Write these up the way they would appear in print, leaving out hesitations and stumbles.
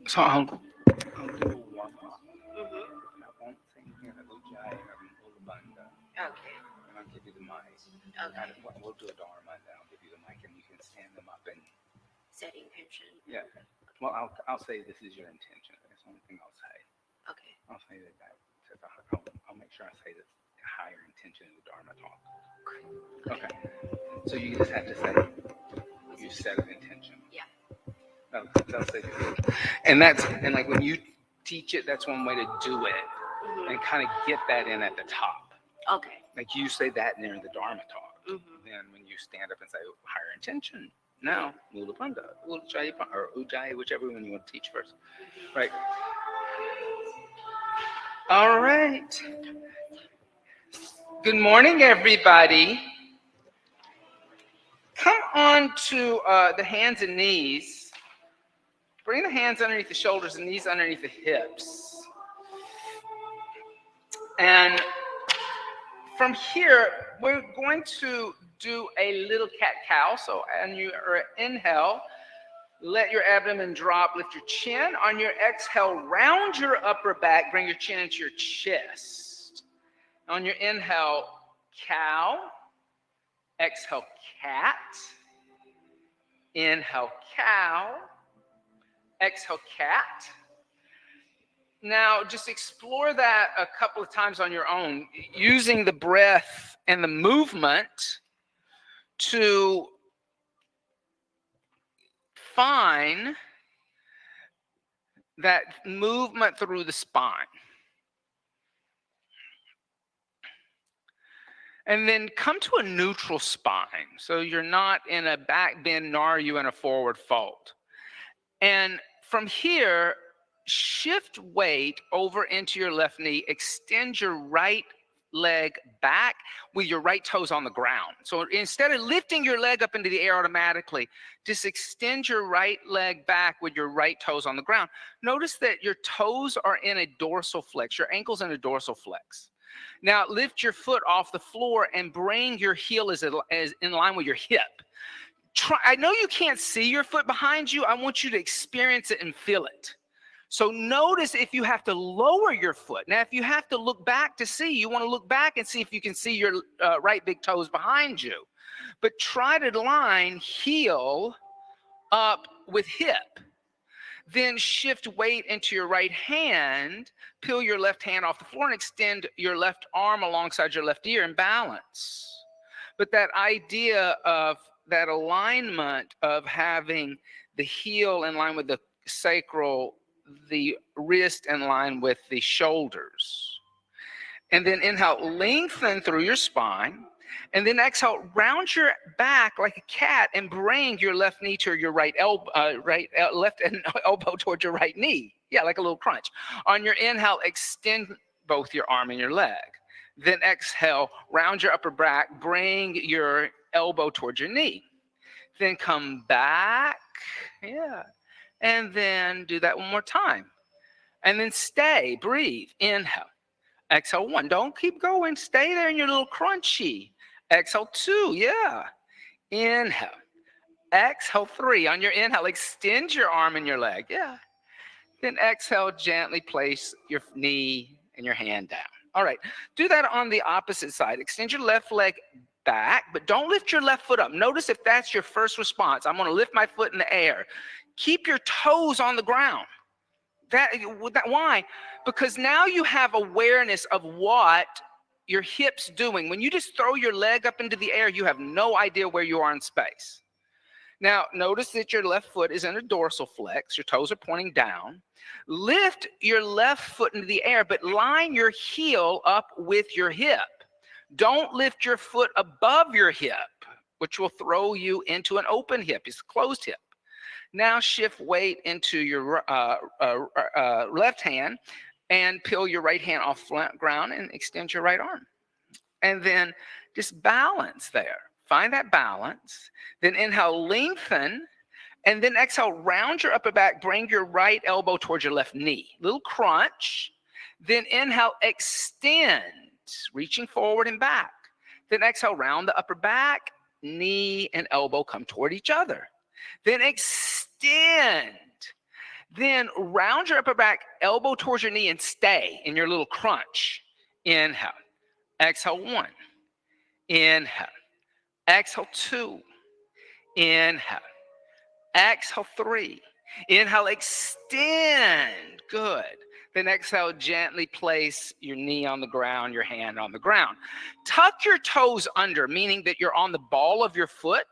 So I'll do a warm up. I won't say anything like Ujjayi or Ulabanda. Okay. And I'll give you the mic. Okay. We'll do a Dharma, and then I'll give you the mic, and you can stand them up and. Set intention. Yeah. Well, I'll say this is your intention. That's the only thing I'll say. Okay. I'll say that. I'll make sure I say the higher intention in the Dharma talk. Okay. So you just have to say your set of intention. Yeah. That'll say it. And like when you teach it, that's one way to do it, and kind of get that in at the top. Okay. Like you say that during the Dharma talk. Then when you stand up and say higher intention, now Mulapanda, Ujjayi, or Ujjayi, whichever one you want to teach first. Right. All right. Good morning, everybody. Come on to the hands and knees. Bring the hands underneath the shoulders and knees underneath the hips. And from here, we're going to do a little cat-cow. So on your inhale, let your abdomen drop, lift your chin. On your exhale, round your upper back, bring your chin into your chest. On your inhale, cow. Exhale, cat. Inhale, cow. Exhale, cat. Now, just explore that a couple of times on your own, using the breath and the movement to find that movement through the spine. And then come to a neutral spine. So you're not in a back bend, nor are you in a forward fold. And from here, shift weight over into your left knee. Extend your right leg back with your right toes on the ground. So instead of lifting your leg up into the air automatically, just extend your right leg back with your right toes on the ground. Notice that your toes are in a dorsal flex, your ankle's in a dorsal flex. Now lift your foot off the floor and bring your heel as in line with your hip. I know you can't see your foot behind you. I want you to experience it and feel it. So notice if you have to lower your foot. Now, if you have to look back to see, you want to look back and see if you can see your right big toes behind you. But try to line heel up with hip. Then shift weight into your right hand. Peel your left hand off the floor and extend your left arm alongside your left ear and balance. But that idea of that alignment of having the heel in line with the sacral, the wrist in line with the shoulders. And then inhale, lengthen through your spine. And then exhale, round your back like a cat and bring your left knee to your right elbow, left elbow towards your right knee. Yeah, like a little crunch. On your inhale, extend both your arm and your leg. Then exhale, round your upper back, bring your elbow towards your knee. Then come back, yeah. And then do that one more time. And then stay, breathe, inhale. Exhale, 1, don't keep going, stay there in your little crunchy. Exhale, 2, yeah. Inhale. Exhale, 3, on your inhale, extend your arm and your leg, yeah. Then exhale, gently place your knee and your hand down. All right, do that on the opposite side. Extend your left leg back, but don't lift your left foot up. Notice if that's your first response. I'm going to lift my foot in the air. Keep your toes on the ground. Why? Because now you have awareness of what your hip's doing. When you just throw your leg up into the air, you have no idea where you are in space. Now, notice that your left foot is in a dorsal flex. Your toes are pointing down. Lift your left foot into the air, but line your heel up with your hip. Don't lift your foot above your hip, which will throw you into an open hip. It's a closed hip. Now shift weight into your left hand and peel your right hand off flat ground and extend your right arm. And then just balance there. Find that balance. Then inhale, lengthen. And then exhale, round your upper back. Bring your right elbow towards your left knee. Little crunch. Then inhale, extend, reaching forward and back. Then exhale, round the upper back. Knee and elbow come toward each other. Then extend. Then round your upper back, elbow towards your knee, and stay in your little crunch. Inhale. Exhale, 1. Inhale. Exhale, 2. Inhale. Exhale, 3. Inhale, extend. Good. Then exhale, gently place your knee on the ground, your hand on the ground. Tuck your toes under, meaning that you're on the ball of your foot.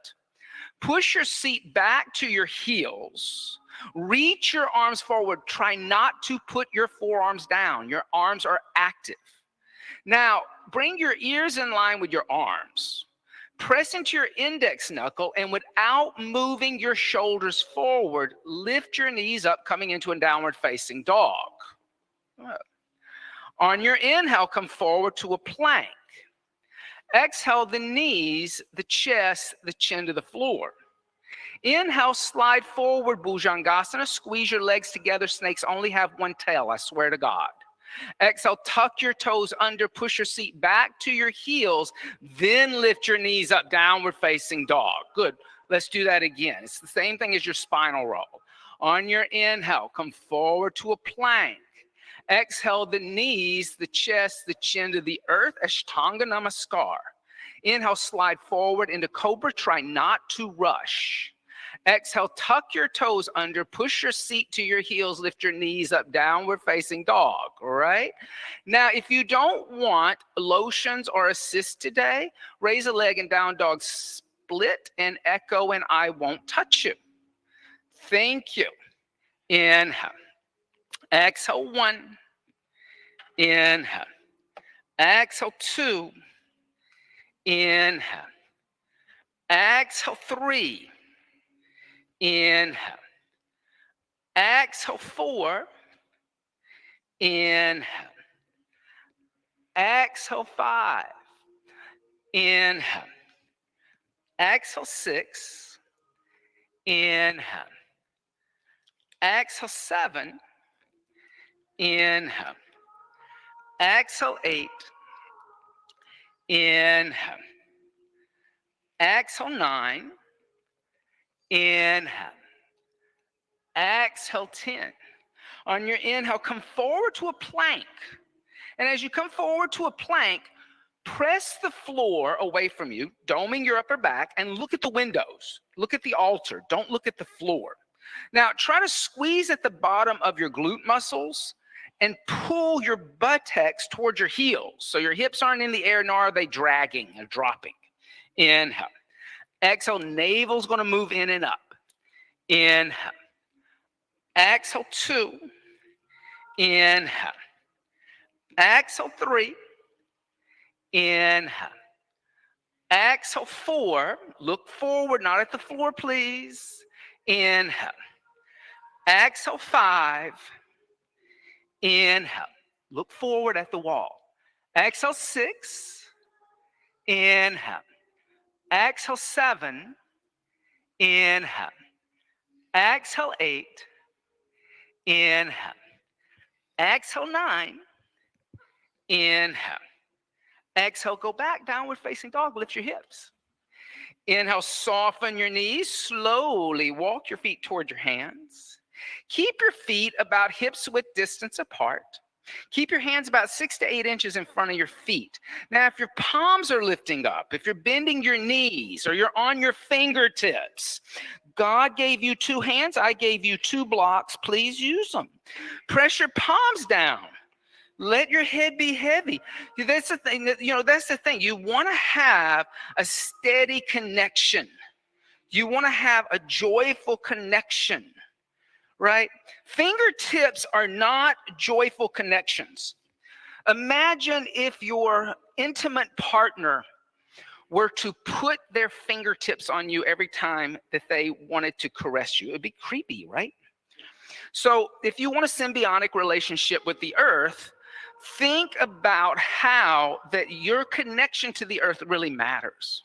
Push your seat back to your heels. Reach your arms forward. Try not to put your forearms down. Your arms are active. Now, bring your ears in line with your arms. Press into your index knuckle, and without moving your shoulders forward, lift your knees up, coming into a downward facing dog. On your inhale, come forward to a plank. Exhale the knees, the chest, the chin to the floor. Inhale, slide forward, Bhujangasana. Squeeze your legs together. Snakes only have one tail, I swear to God. Exhale, tuck your toes under, push your seat back to your heels, then lift your knees up, downward facing dog. Good. Let's do that again. It's the same thing as your spinal roll. On your inhale, come forward to a plank. Exhale the knees, the chest, the chin to the earth, Ashtanga Namaskar. Inhale, slide forward into Cobra. Try not to rush. Exhale, tuck your toes under, push your seat to your heels, lift your knees up, downward facing dog, all right? Now, if you don't want lotions or assist today, raise a leg and down dog, split and echo, and I won't touch you. Thank you. Inhale. Exhale, 1. Inhale. Exhale, 2. Inhale. Exhale, 3. Inhale. Exhale, 4. Inhale. Exhale, 5. Inhale. Exhale, 6. Inhale. Exhale, 7. Inhale. Exhale, 8. Inhale. Exhale, 9. Inhale. Exhale, 10. On your inhale, come forward to a plank. And as you come forward to a plank, press the floor away from you, doming your upper back, and look at the windows. Look at the altar. Don't look at the floor. Now, try to squeeze at the bottom of your glute muscles and pull your buttocks towards your heels. So your hips aren't in the air, nor are they dragging or dropping. Inhale. Exhale, navel's going to move in and up. Inhale. Exhale, 2. Inhale. Exhale, 3. Inhale. Exhale, 4. Look forward, not at the floor, please. Inhale. Exhale, 5. Inhale. Look forward at the wall. Exhale, 6. Inhale. Exhale, 7. Inhale. Exhale, 8. Inhale. Exhale, 9. Inhale. Exhale, go back, downward facing dog. Lift your hips. Inhale, soften your knees. Slowly walk your feet toward your hands. Keep your feet about hips width distance apart. Keep your hands about 6 to 8 inches in front of your feet. Now, if your palms are lifting up, if you're bending your knees or you're on your fingertips, God gave you 2 hands. I gave you 2 blocks. Please use them. Press your palms down. Let your head be heavy. That's the thing. That's the thing. You want to have a steady connection. You want to have a joyful connection. Right? Fingertips are not joyful connections. Imagine if your intimate partner were to put their fingertips on you every time that they wanted to caress you. It'd be creepy, right? So if you want a symbiotic relationship with the earth, think about how that your connection to the earth really matters.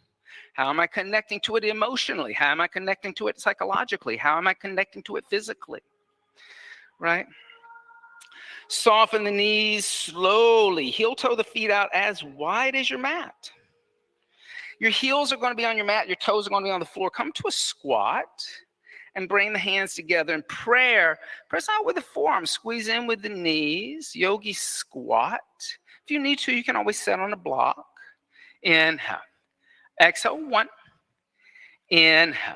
How am I connecting to it emotionally? How am I connecting to it psychologically? How am I connecting to it physically? Right? Soften the knees slowly. Heel toe the feet out as wide as your mat. Your heels are going to be on your mat. Your toes are going to be on the floor. Come to a squat. and bring the hands together in prayer. Press out with the forearms, squeeze in with the knees, yogi squat. If you need to, you can always sit on a block. Inhale. Exhale, 1. Inhale.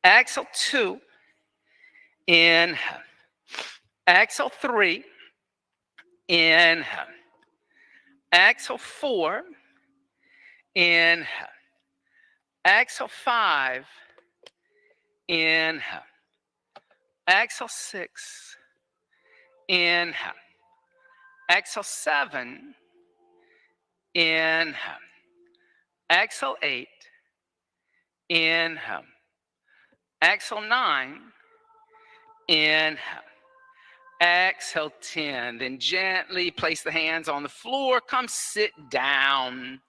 Exhale, 2. Inhale. Exhale, 3. Inhale. Exhale, 4. Inhale. Exhale, 5. Inhale. Exhale, 6. Inhale. Exhale, 7. Inhale. Exhale, 8. Inhale. Exhale, 9. Inhale. Exhale, 10. Then gently place the hands on the floor. Come sit down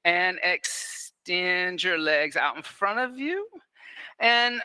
and extend your legs out in front of you. And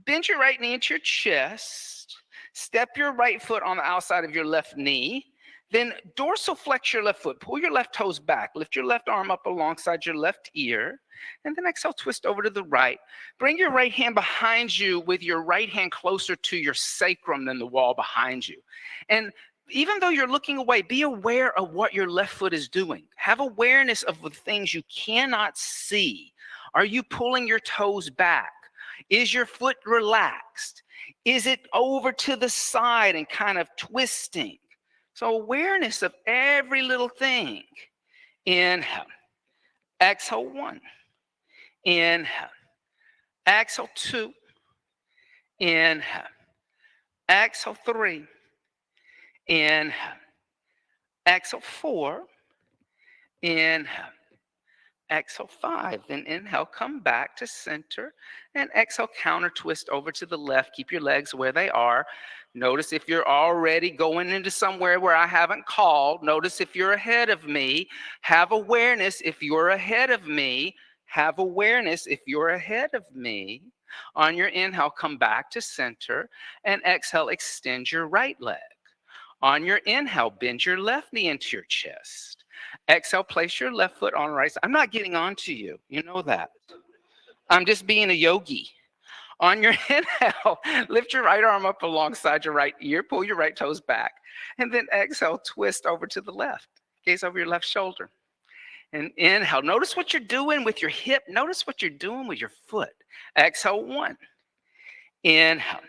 bend your right knee into your chest. Step your right foot on the outside of your left knee. Then dorsal flex your left foot. Pull your left toes back. Lift your left arm up alongside your left ear. And then exhale, twist over to the right. Bring your right hand behind you with your right hand closer to your sacrum than the wall behind you. And even though you're looking away, be aware of what your left foot is doing. Have awareness of the things you cannot see. Are you pulling your toes back? Is your foot relaxed? Is it over to the side and kind of twisting? So awareness of every little thing. Inhale. Exhale, 1. Inhale. Exhale, 2. Inhale. Exhale, 3. Inhale. Exhale, 4. Inhale. Exhale, 5. Then inhale, come back to center. And exhale, counter twist over to the left. Keep your legs where they are. Notice if you're already going into somewhere where I haven't called. Notice if you're ahead of me. Have awareness if you're ahead of me. Have awareness if you're ahead of me. On your inhale, come back to center. And exhale, extend your right leg. On your inhale, bend your left knee into your chest. Exhale, place your left foot on right side. I'm not getting on to you. You know that. I'm just being a yogi. On your inhale, lift your right arm up alongside your right ear. Pull your right toes back. And then exhale, twist over to the left. Gaze over your left shoulder. And inhale. Notice what you're doing with your hip. Notice what you're doing with your foot. Exhale, 1. Inhale.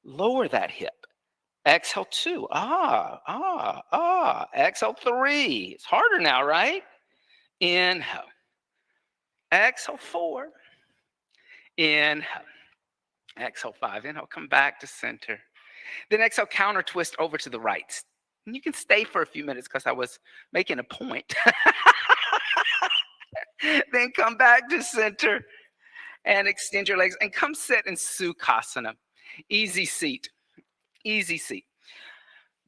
Lower that hip. Exhale, 2. Exhale, 3. It's harder now, right? Inhale. Exhale, 4. Inhale. Exhale, 5. Inhale, come back to center. Then exhale, counter twist over to the right. And you can stay for a few minutes because I was making a point. Then come back to center and extend your legs and come sit in Sukhasana. Easy seat. Easy seat.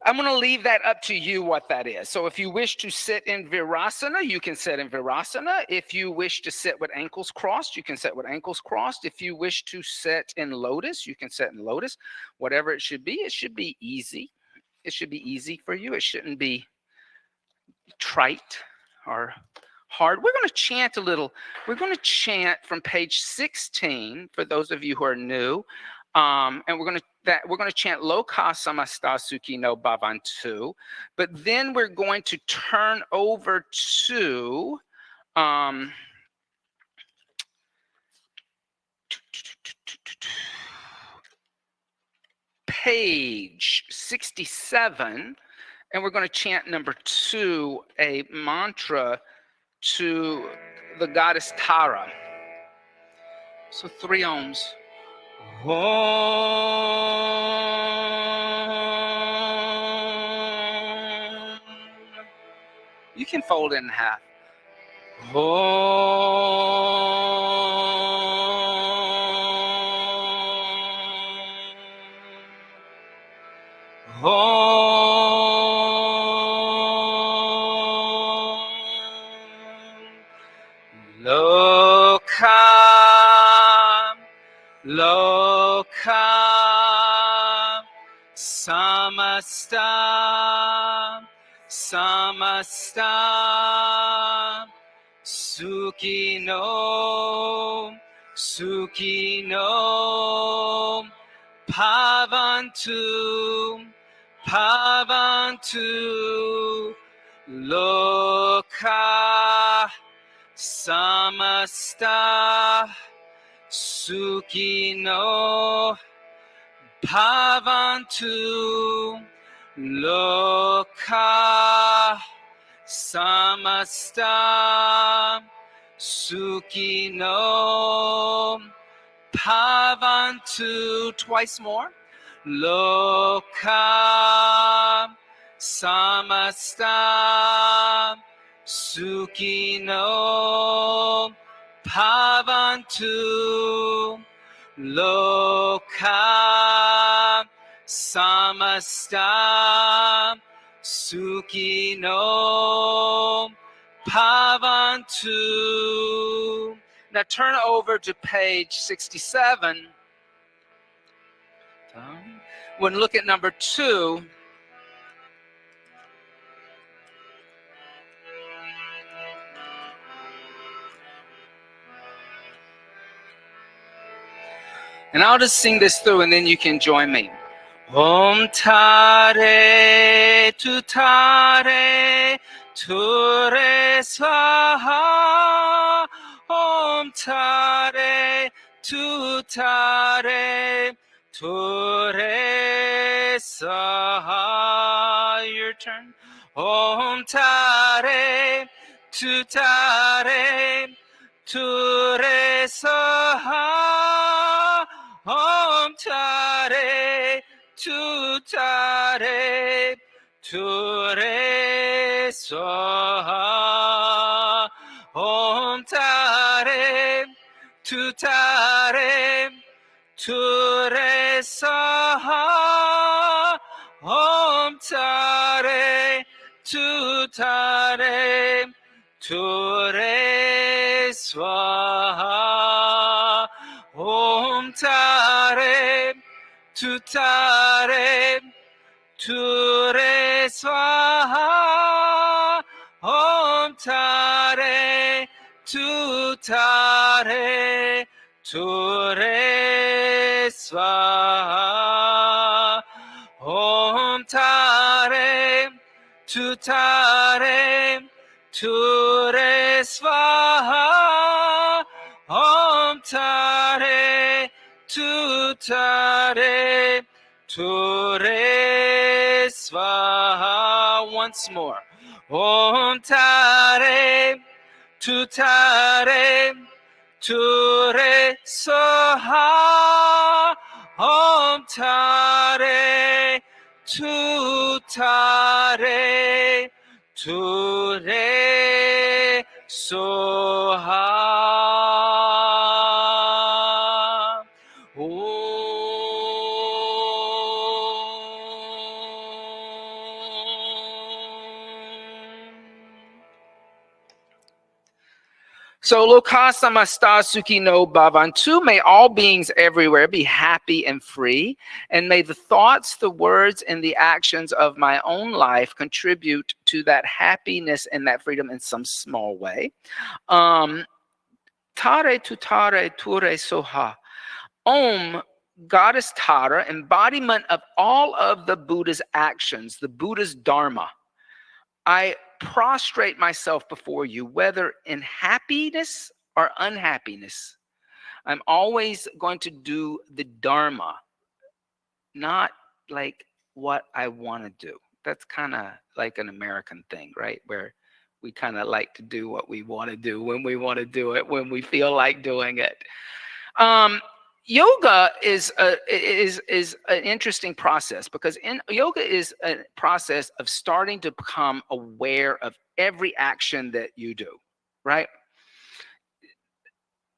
I'm going to leave that up to you what that is. So if you wish to sit in Virasana, you can sit in Virasana. If you wish to sit with ankles crossed, you can sit with ankles crossed. If you wish to sit in lotus, you can sit in lotus. Whatever it should be easy. It should be easy for you. It shouldn't be trite or hard. We're going to chant a little. We're going to chant from page 16 for those of you who are new. And we're going to chant Loka Samasta Sukhi No Bhavantu, but then we're going to turn over to page 67, and we're going to chant number 2, a mantra to the goddess Tara. So 3 ohms. Om. You can fold it in half. Om. Loka. Loka samasta samasta sukhino Sukhino Bhavantu, Bhavantu, Loka Samasta Sukhino Bhavantu, Loka Samasta Sukhino Bhavantu. Twice more. Loka Samasta Sukhino Bhavantu. Loka Samasta Sukhino Bhavantu. Now turn over to page 67. When look at number 2. And I'll just sing this through and then you can join me. Om Tare Tutare Ture Swaha. Om Tare Tutare Ture Swaha. Your turn. Om Tare Tutare Ture Swaha. Om Tare Tutare Ture Swaha. Om Tare Tutare Ture Swaha. Om Tare Tutare Ture Swaha. Om Tare Tutare Ture Swaha. Om Tare Tutare Ture Swaha. Om Tare Tutare Ture Swaha. Om Tare Tutare Ture Swaha. Once more. Om Tare Tutare Ture Swaha. Om Tare Tutare Ture Soha. So Lokasamasta Sukhino Bhavantu, may all beings everywhere be happy and free, and may the thoughts, the words, and the actions of my own life contribute to that happiness and that freedom in some small way. Tare tutare ture soha. Om, Goddess Tara, embodiment of all of the Buddha's actions, the Buddha's Dharma. I prostrate myself before you, whether in happiness or unhappiness. I'm always going to do the Dharma, not like what I want to do. That's kind of like an American thing, right? Where we kind of like to do what we want to do when we want to do it, when we feel like doing it. Yoga is an interesting process, because yoga is a process of starting to become aware of every action that you do, right?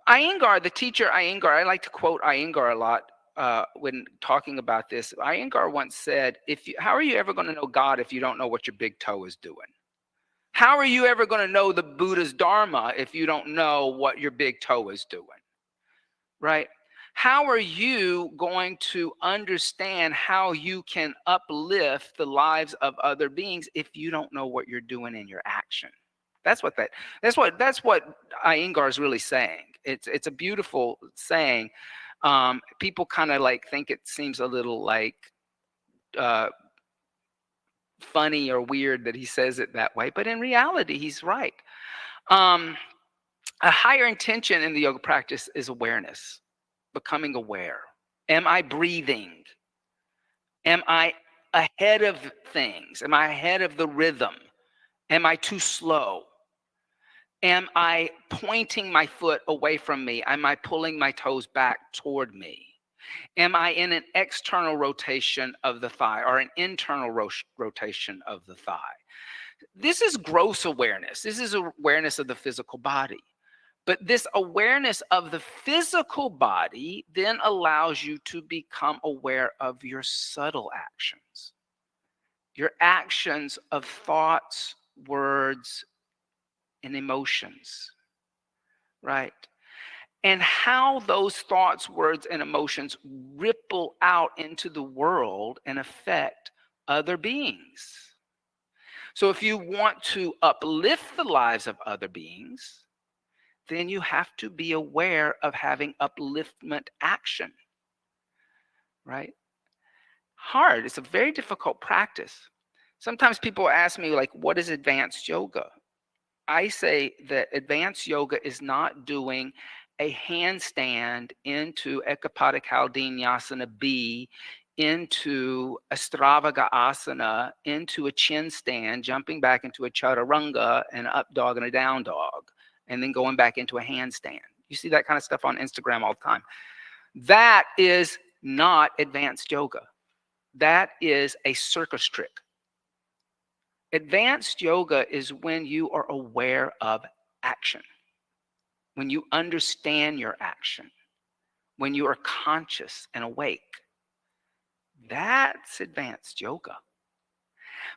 Iyengar, the teacher Iyengar, I like to quote Iyengar a lot when talking about this. Iyengar once said, how are you ever going to know God if you don't know what your big toe is doing? How are you ever going to know the Buddha's Dharma if you don't know what your big toe is doing? Right? How are you going to understand how you can uplift the lives of other beings if you don't know what you're doing in your action? That's what that's what Iyengar is really saying. It's a beautiful saying. People kind of like think it seems a little like uh, funny or weird that he says it that way, but in reality, he's right. Um, a higher intention in the yoga practice is awareness, becoming aware. Am I breathing? Am I ahead of things? Am I ahead of the rhythm? Am I too slow? Am I pointing my foot away from me? Am I pulling my toes back toward me? Am I in an external rotation of the thigh or an internal rotation of the thigh? This is gross awareness. This is awareness of the physical body. But this awareness of the physical body then allows you to become aware of your subtle actions, your actions of thoughts, words, and emotions, right? And how those thoughts, words, and emotions ripple out into the world and affect other beings. So, if you want to uplift the lives of other beings, then you have to be aware of having upliftment action, right? Hard. It's a very difficult practice. Sometimes people ask me, like, what is advanced yoga? I say that advanced yoga is not doing a handstand into Ekapada Vinyasa B, into a Stravaga asana, into a chin stand, jumping back into a chaturanga, an up dog and a down dog, and then going back into a handstand. You see that kind of stuff on Instagram all the time. That is not advanced yoga. That is a circus trick. Advanced yoga is when you are aware of action, when you understand your action, when you are conscious and awake. That's advanced yoga.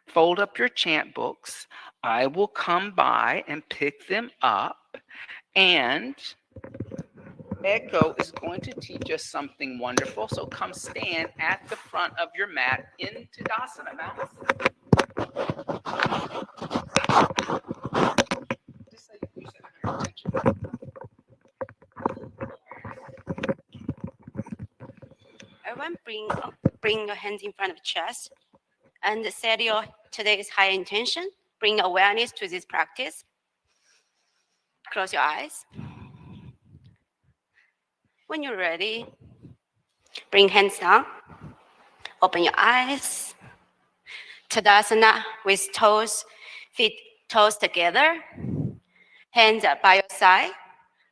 Fold up your chant books. I will come by and pick them up, and Echo is going to teach us something wonderful. So come stand at the front of your mat in Tadasana. Just say you said your intention. Everyone bring your hands in front of chest and set your today's higher intention. Bring awareness to this practice. Close your eyes. When you're ready, bring hands down. Open your eyes. Tadasana with feet toes together. Hands by your side.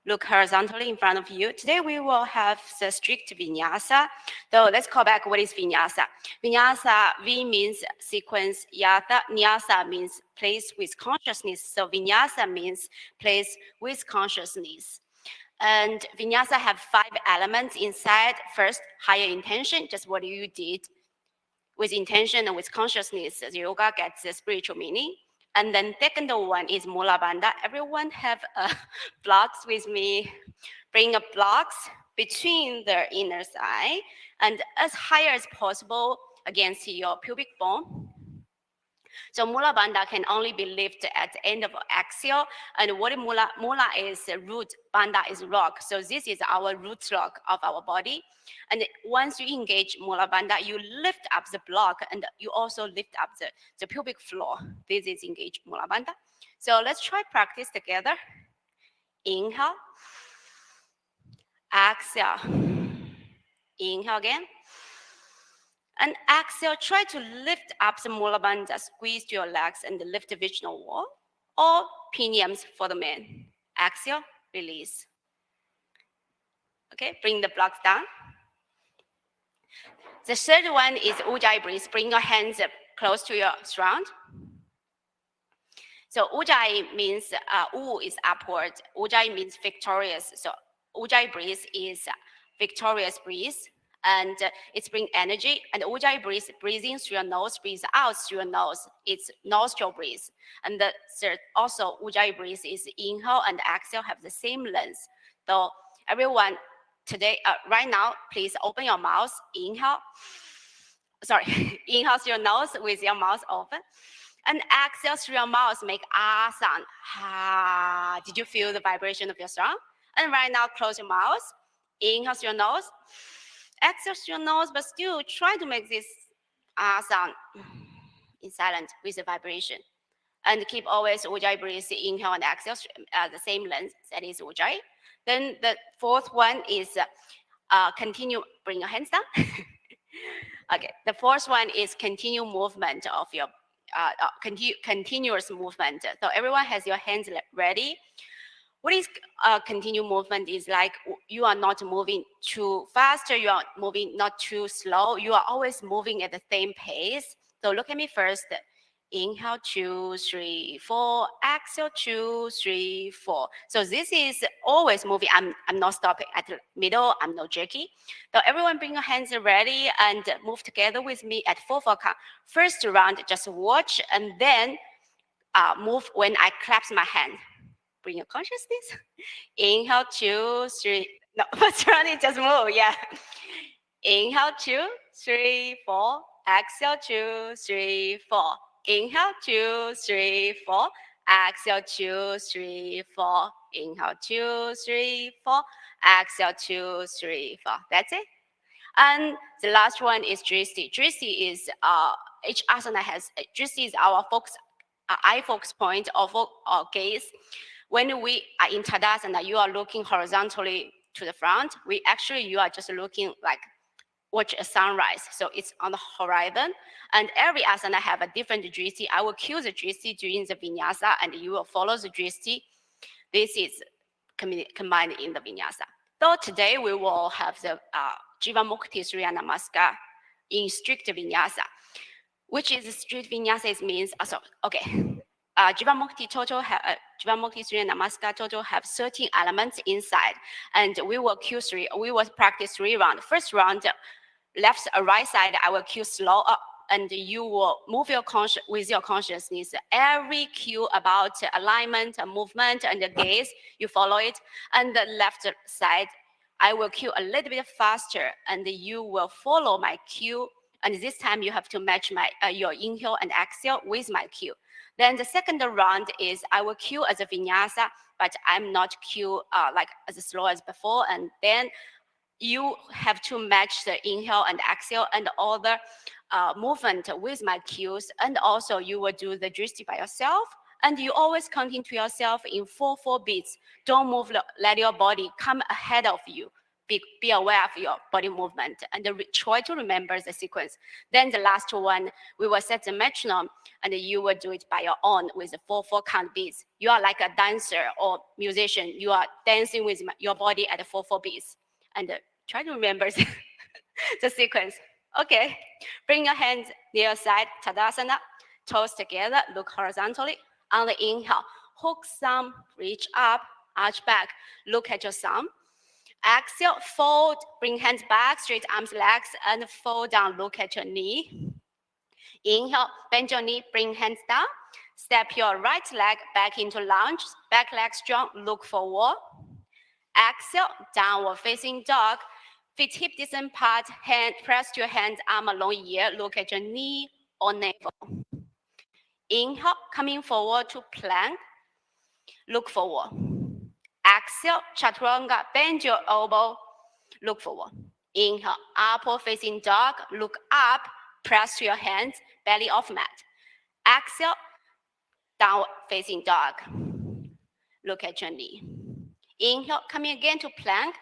Look horizontally in front of you. Today we will have the strict vinyasa. So let's call back what is vinyasa. Vinyasa, V means sequence, nyasa means place with consciousness. So vinyasa means place with consciousness. And vinyasa have 5 elements inside. First, higher intention, just what you did. With intention and with consciousness, the yoga gets the spiritual meaning. And then second one is Mula Bandha. Everyone have blocks with me. Bring a blocks between the inner thigh and as high as possible against your pubic bone. So Mula Bandha can only be lifted at the end of exhale. And what Mula is root, Bandha is rock. So this is our root rock of our body. And once you engage Mula Bandha, you lift up the block and you also lift up the pubic floor. This is engage Mula Bandha. So let's try practice together. Inhale. Exhale. Inhale again. And exhale, try to lift up the Mula Bandha, squeeze your legs and lift the vaginal wall, or pinions for the men. Exhale, release. Okay, bring the blocks down. The third one is Ujjayi breath. Bring your hands close to your surround. So Ujjayi means, U is upward. Ujjayi means victorious. So Ujjayi breath is victorious breath. And it's bring energy. And Ujjayi breath, breathing through your nose, breathe out through your nose. It's nostril breath. And the third, also Ujjayi breath is inhale and exhale have the same length. So everyone today, right now, please open your mouth. Inhale. Sorry, inhale through your nose with your mouth open. And exhale through your mouth, make ah sound. Ha. Did you feel the vibration of your throat? And right now, close your mouth. Inhale through your nose. Exhale through your nose, but still try to make this ah sound in silence with the vibration. And keep always Ujjayi breathe, inhale and exhale at the same length. That is Ujjayi. Then the fourth one is continue, bring your hands down. Okay, the fourth one is continue movement of your, continuous movement. So everyone has your hands ready. What is continue movement is like you are not moving too fast, you are moving not too slow, you are always moving at the same pace. So look at me first. Inhale, 2, 3, 4. Exhale, 2, 3, 4. So this is always moving. I'm not stopping at the middle. I'm not jerky. So everyone bring your hands ready and move together with me at 4/4 count. First round, just watch and then move when I clap my hand. Bring your consciousness. Inhale, 2, 3. No, first round is just move. Yeah. Inhale, 2, 3, 4. Exhale, 2, 3, 4. Inhale, 2, 3, 4. Exhale, 2, 3, 4. Inhale, 2, 3, 4. Exhale, 2, 3, 4. That's it. And the last one is drishti. Drishti is each asana has drishti is our focus, eye focus point or gaze. When we are in Tadasana, you are looking horizontally to the front. You are just looking like watch a sunrise. So it's on the horizon. And every asana have a different drishti. I will cue the drishti during the vinyasa and you will follow the drishti. This is combined in the vinyasa. So today we will have the Jivamukti Surya Namaskar in strict vinyasa, which is strict vinyasa means, Jivamukti Surya Namaskar total have 13 elements inside, and we will practice 3 rounds. First round, left or right side, I will cue slow up, and you will move with your consciousness. Every cue about alignment, movement, and the gaze, you follow it. And the left side, I will cue a little bit faster, and you will follow my cue. And this time you have to match your inhale and exhale with my cue. Then the second round is I will cue as a vinyasa, but I'm not cue like as slow as before. And then you have to match the inhale and exhale and all the movement with my cues. And also you will do the drishti by yourself. And you always continue to yourself in 4/4 beats. Don't move, let your body come ahead of you. Be aware of your body movement and try to remember the sequence. Then the last one, we will set the metronome and you will do it by your own with the 4/4 count beats. You are like a dancer or musician. You are dancing with your body at 4/4 beats. And try to remember the sequence. Okay, bring your hands near your side, Tadasana, toes together, look horizontally. On the inhale, hook thumb, reach up, arch back, look at your thumb. Exhale, fold, bring hands back, straight arms, legs, and fold down, look at your knee. Inhale, bend your knee, bring hands down. Step your right leg back into lunge, back leg strong, look forward. Exhale, downward facing dog. Feet hip distance apart, press your hands, arm along ear, look at your knee or navel. Inhale, coming forward to plank, look forward. Exhale, chaturanga, bend your elbow, look forward. Inhale, upward facing dog, look up, press your hands, belly off mat. Exhale, downward facing dog, look at your knee. Inhale, coming again to plank,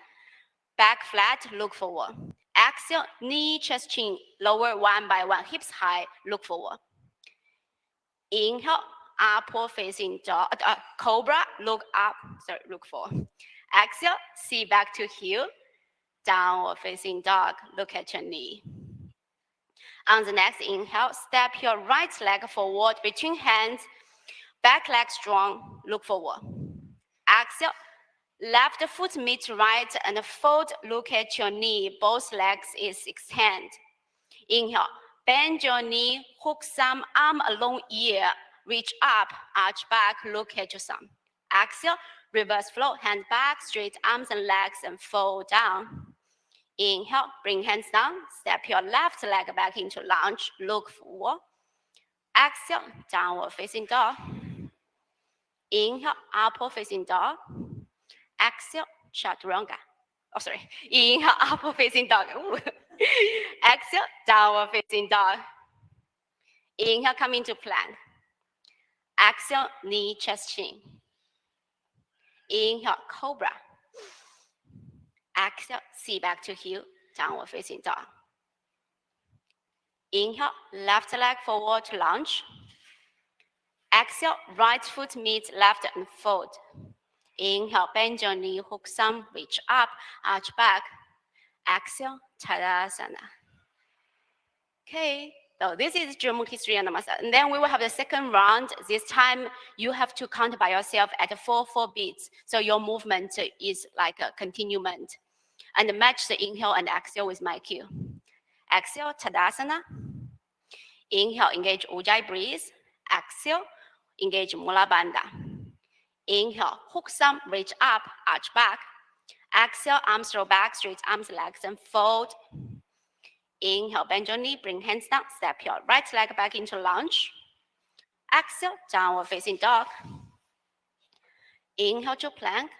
back flat, look forward. Exhale, knee, chest, chin, lower one by one, hips high, look forward. Inhale, upward facing dog, cobra, look up, look forward. Exhale, see back to heel, downward facing dog, look at your knee. On the next inhale, step your right leg forward between hands, back leg strong, look forward. Exhale, left foot meets right and fold, look at your knee, both legs is extend. Inhale, bend your knee, hook thumb, arm along ear, reach up, arch back, look at your thumb. Exhale, reverse flow, hand back, straight arms and legs and fold down. Inhale, bring hands down, step your left leg back into lunge, look forward. Exhale, downward facing dog. Inhale, upward facing dog. Exhale, chaturanga. Oh, sorry. Inhale, upward facing dog. Exhale, downward facing dog. Inhale, come into plank. Exhale, knee, chest, chin. Inhale, cobra. Exhale, sit back to heel, downward facing dog. Inhale, left leg forward to lunge. Exhale, right foot meets left and fold. Inhale, bend your knee, hook thumb, reach up, arch back. Exhale, Tadasana. Okay, so this is Jumukhi Sri Namaste. And then we will have the second round. This time you have to count by yourself at 4 beats. So your movement is like a continuement. And match the inhale and exhale with my cue. Exhale, Tadasana. Inhale, engage Ujjayi breeze. Exhale, engage Mula Bandha. Inhale, hook thumb, reach up, arch back. Exhale, arms roll back, straight arms, legs, and fold. Inhale, bend your knee, bring hands down, step your right leg back into lunge. Exhale, downward facing dog. Inhale to plank.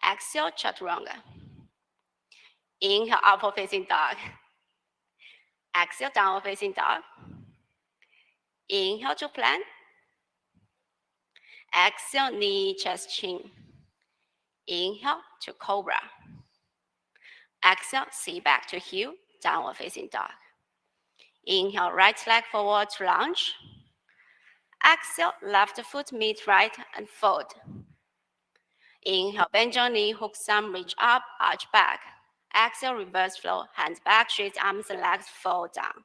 Exhale, chaturanga. Inhale, upward facing dog. Exhale, downward facing dog. Inhale to plank. Exhale, knee, chest, chin. Inhale to cobra. Exhale, sit back to heel, downward facing dog. Inhale, right leg forward to lunge. Exhale, left foot meet right and fold. Inhale, bend your knee, hook thumb, reach up, arch back. Exhale, reverse flow, hands back, straight arms and legs, fold down.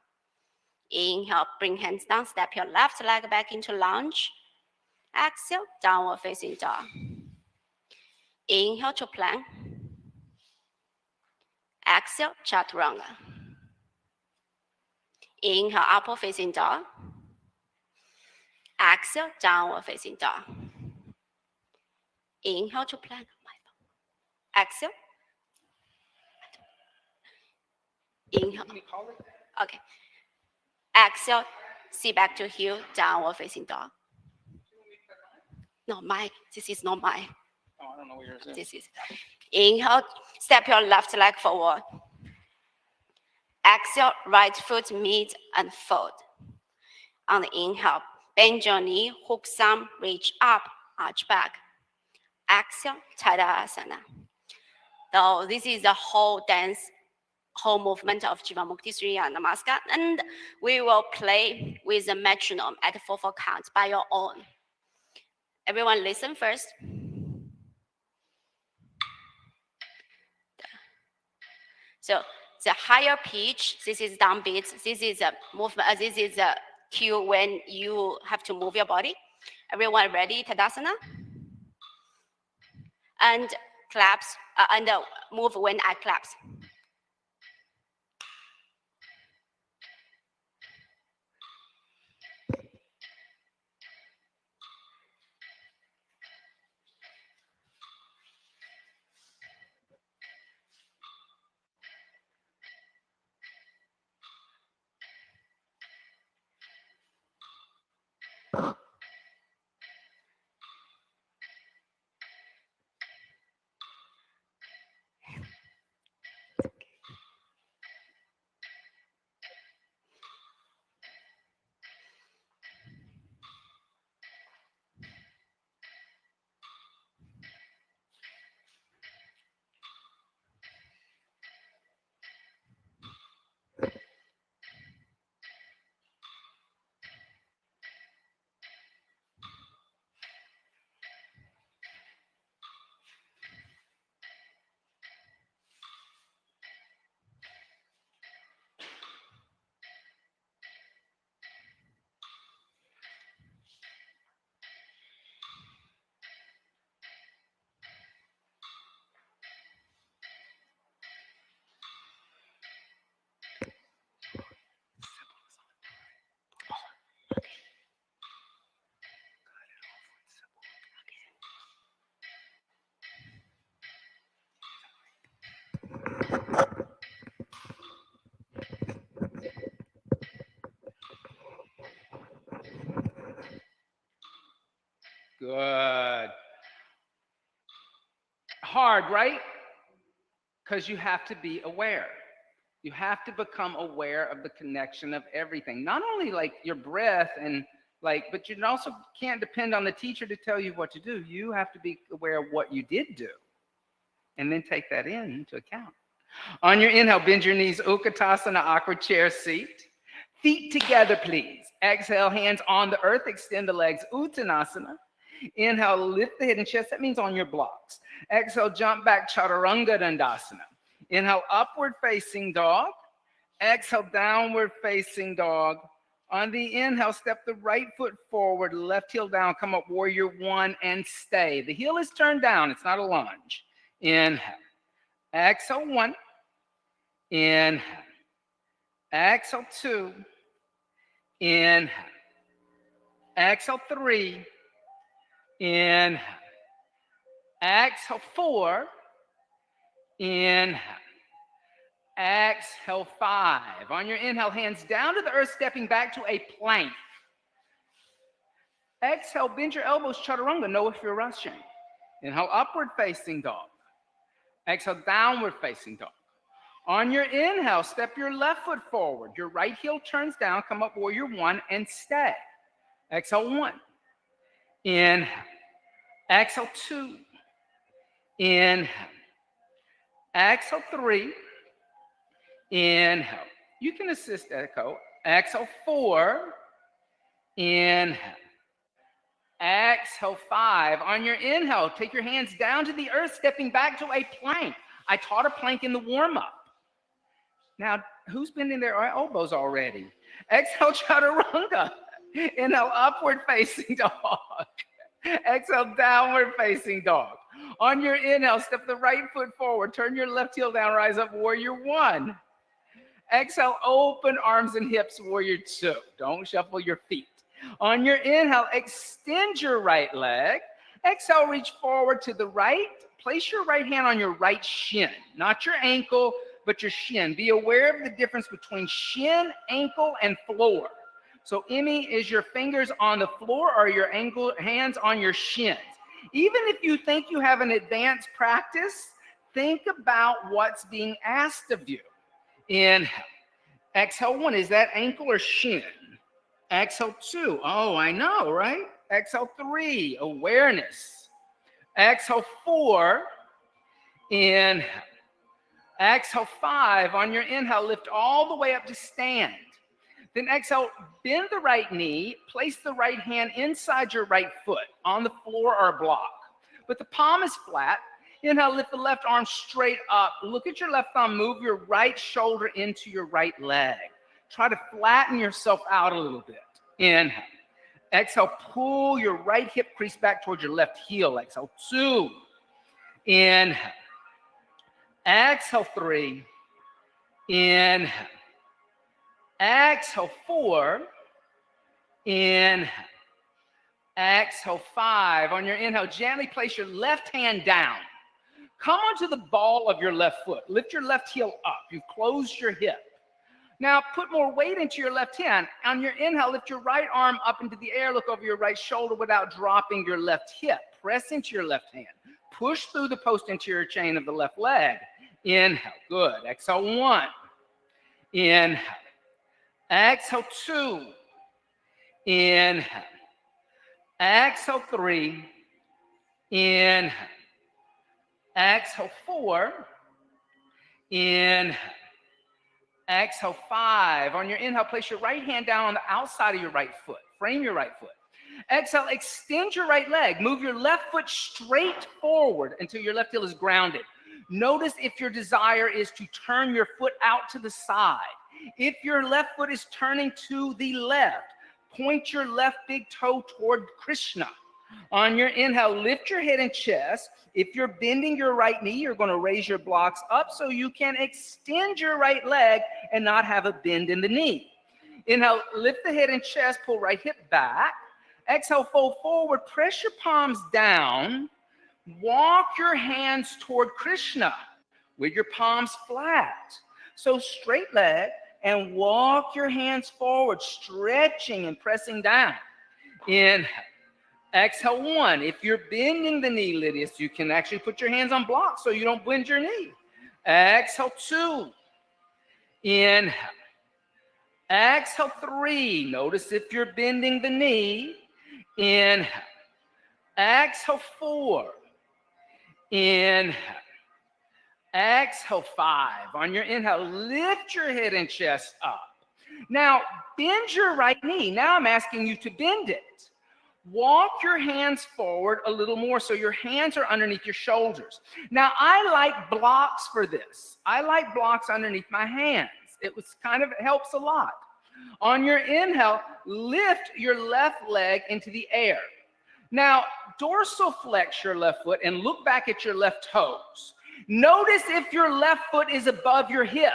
Inhale, bring hands down, step your left leg back into lunge. Exhale, downward facing dog. Inhale to plank. Exhale, chaturanga. Inhale, upward facing dog. Exhale, downward facing dog. Inhale to plank. Exhale. Inhale. Okay. Exhale, sit back to heel, downward facing dog. No, mine. This is not mine. Oh, I don't know what yours is. This is. Inhale, step your left leg forward. Exhale, right foot meet and fold. On the inhale, bend your knee, hook thumb, reach up, arch back. Exhale, Tadasana. So this is the whole dance, whole movement of Jivamukti Sri Namaskar, and we will play with the metronome at 4 count by your own. Everyone listen first. So the higher pitch, this is downbeat, this is a movement, this is a cue when you have to move your body. Everyone ready, Tadasana? And claps, and move when I claps. Good. Hard, right? Because you have to be aware. You have to become aware of the connection of everything. Not only like your breath and but you also can't depend on the teacher to tell you what to do. You have to be aware of what you did do and then take that into account. On your inhale, bend your knees, Utkatasana, awkward chair seat. Feet together, please. Exhale, hands on the earth, extend the legs, Uttanasana. Inhale, lift the head and chest. That means on your blocks. Exhale, jump back, Chaturanga Dandasana. Inhale, upward facing dog. Exhale, downward facing dog. On the inhale, step the right foot forward, left heel down, come up, warrior one, and stay. The heel is turned down. It's not a lunge. Inhale. Exhale, one. Inhale. Exhale, two. Inhale. Exhale, three. Inhale. Exhale, four. Inhale. Exhale, five. On your inhale, hands down to the earth, stepping back to a plank. Exhale, bend your elbows, chaturanga. Know if you're rushing. Inhale, upward facing dog. Exhale, downward facing dog. On your inhale, step your left foot forward. Your right heel turns down, come up, warrior one, and stay. Exhale, one. Inhale. Exhale, two. Inhale. Exhale, three. Inhale. You can assist echo. Exhale, four. Inhale. Exhale, five. On your inhale, take your hands down to the earth, stepping back to a plank. I taught a plank in the warm-up. Now, who's bending their elbows already? Exhale, chaturanga. Inhale, upward facing dog. Exhale, downward facing dog. On your inhale, step the right foot forward. Turn your left heel down, rise up, warrior one. Exhale, open arms and hips, warrior two. Don't shuffle your feet. On your inhale, extend your right leg. Exhale, reach forward to the right. Place your right hand on your right shin, not your ankle, but your shin. Be aware of the difference between shin, ankle, and floor. So Emmy, is your fingers on the floor or your hands on your shins? Even if you think you have an advanced practice, think about what's being asked of you. Inhale. Exhale, one. Is that ankle or shin? Exhale, two. Oh, I know, right? Exhale, three. Awareness. Exhale, four. Inhale. Exhale, five. On your inhale, lift all the way up to stand. Then exhale, bend the right knee. Place the right hand inside your right foot on the floor or block. But the palm is flat. Inhale, lift the left arm straight up. Look at your left thumb. Move your right shoulder into your right leg. Try to flatten yourself out a little bit. Inhale. Exhale, pull your right hip crease back towards your left heel. Exhale, two. Inhale. Exhale, three. Inhale. Exhale, four. Inhale. Exhale, five. On your inhale, gently place your left hand down. Come onto the ball of your left foot. Lift your left heel up. You've closed your hip. Now put more weight into your left hand. On your inhale, lift your right arm up into the air. Look over your right shoulder without dropping your left hip. Press into your left hand. Push through the post-anterior chain of the left leg. Inhale. Good. Exhale, one. Inhale. Exhale, two. Inhale. Exhale, three. Inhale. Exhale, four. Inhale. Exhale, five. On your inhale, place your right hand down on the outside of your right foot. Frame your right foot. Exhale, extend your right leg. Move your left foot straight forward until your left heel is grounded. Notice if your desire is to turn your foot out to the side. If your left foot is turning to the left, point your left big toe toward Krishna. On your inhale, lift your head and chest. If you're bending your right knee, you're going to raise your blocks up so you can extend your right leg and not have a bend in the knee. Inhale, lift the head and chest, pull right hip back. Exhale, fold forward, press your palms down. Walk your hands toward Krishna with your palms flat. So straight leg and walk your hands forward, stretching and pressing down. Inhale. Exhale 1. If you're bending the knee, Lydius, you can actually put your hands on blocks so you don't bend your knee. Exhale 2. Inhale. Exhale 3. Notice if you're bending the knee. Inhale. Exhale 4. Inhale. Exhale 5. On your inhale, lift your head and chest up. Now, bend your right knee. Now I'm asking you to bend it. Walk your hands forward a little more so your hands are underneath your shoulders. Now, I like blocks for this. I like blocks underneath my hands. It helps a lot. On your inhale, lift your left leg into the air. Now, dorsal flex your left foot and look back at your left toes. Notice if your left foot is above your hip.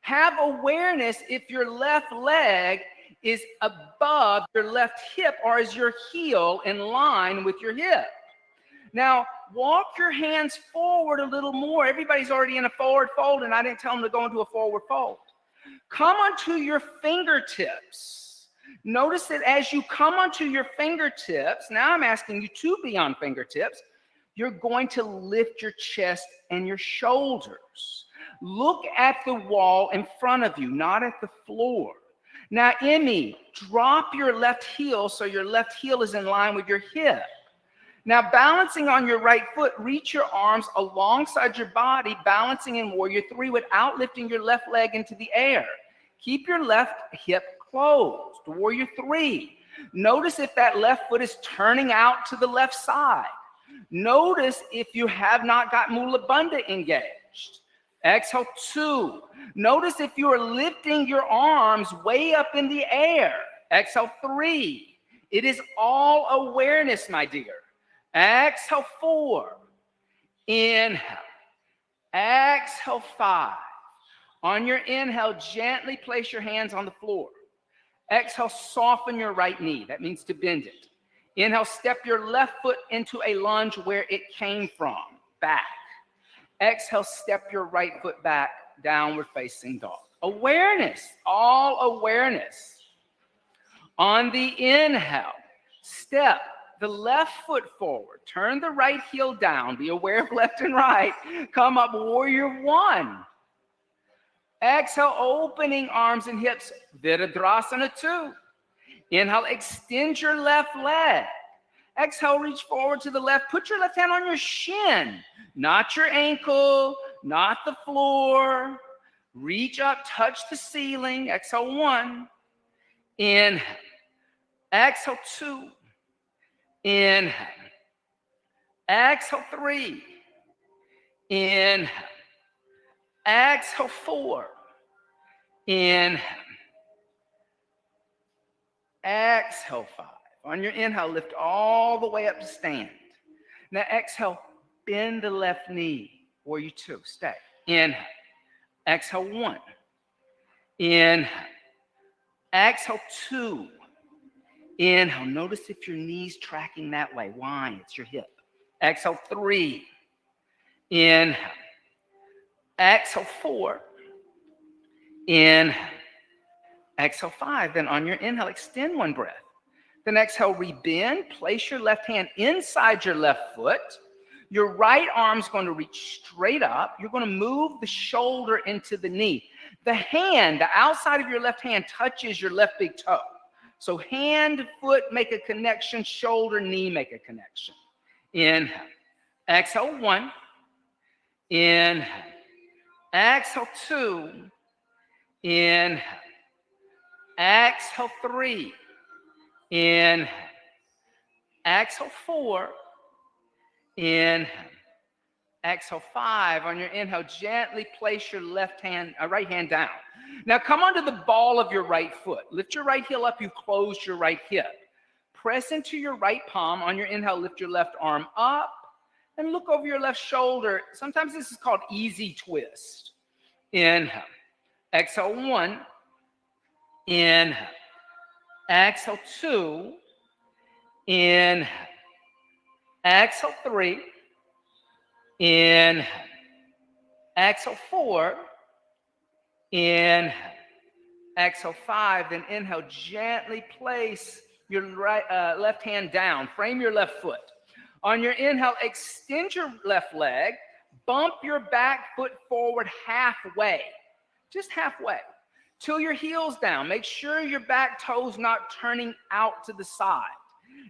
Have awareness if your left leg is above your left hip, or is your heel in line with your hip? Now, walk your hands forward a little more. Everybody's already in a forward fold, and I didn't tell them to go into a forward fold. Come onto your fingertips. Notice that as you come onto your fingertips, now I'm asking you to be on fingertips, you're going to lift your chest and your shoulders. Look at the wall in front of you, not at the floor. Now, Emmy, drop your left heel so your left heel is in line with your hip. Now, balancing on your right foot, reach your arms alongside your body, balancing in Warrior 3 without lifting your left leg into the air. Keep your left hip closed. Warrior 3. Notice if that left foot is turning out to the left side. Notice if you have not got Mula Bandha engaged. Exhale 2. Notice if you are lifting your arms way up in the air. Exhale 3. It is all awareness, my dear. Exhale 4. Inhale. Exhale 5. On your inhale, gently place your hands on the floor. Exhale, soften your right knee. That means to bend it. Inhale, step your left foot into a lunge where it came from, back. Exhale, step your right foot back, downward facing dog. Awareness, all awareness. On the inhale, step the left foot forward, turn the right heel down, be aware of left and right, come up, Warrior 1. Exhale, opening arms and hips, Virabhadrasana 2. Inhale, extend your left leg. Exhale, reach forward to the left. Put your left hand on your shin, not your ankle, not the floor. Reach up, touch the ceiling. Exhale 1. Inhale. Exhale 2. Inhale. Exhale 3. Inhale. Exhale 4. Inhale. Exhale 5. On your inhale, lift all the way up to stand. Now exhale, bend the left knee. Warrior 2, stay. Inhale. Exhale 1. Inhale. Exhale 2. Inhale. Notice if your knee's tracking that way. Why? It's your hip. Exhale 3. Inhale. Exhale 4. Inhale. Exhale 5. Then on your inhale, extend 1 breath. Then exhale, rebend. Place your left hand inside your left foot. Your right arm's going to reach straight up. You're going to move the shoulder into the knee. The hand, the outside of your left hand touches your left big toe. So hand, foot make a connection, shoulder, knee make a connection. Inhale. Exhale 1. Inhale. Exhale 2. Inhale. Exhale 3. Inhale. Exhale 4. Inhale. Exhale 5. On your inhale, gently place your right hand down. Now come onto the ball of your right foot. Lift your right heel up. You close your right hip. Press into your right palm. On your inhale, lift your left arm up and look over your left shoulder. Sometimes this is called easy twist. Inhale. Exhale 1. Inhale. Exhale 2. Inhale. Exhale 3. Inhale. Exhale 4. Inhale. Exhale 5. Then inhale, gently place your left hand down. Frame your left foot. On your inhale, extend your left leg. Bump your back foot forward halfway, just halfway, till your heel's down. Make sure your back toe's not turning out to the side.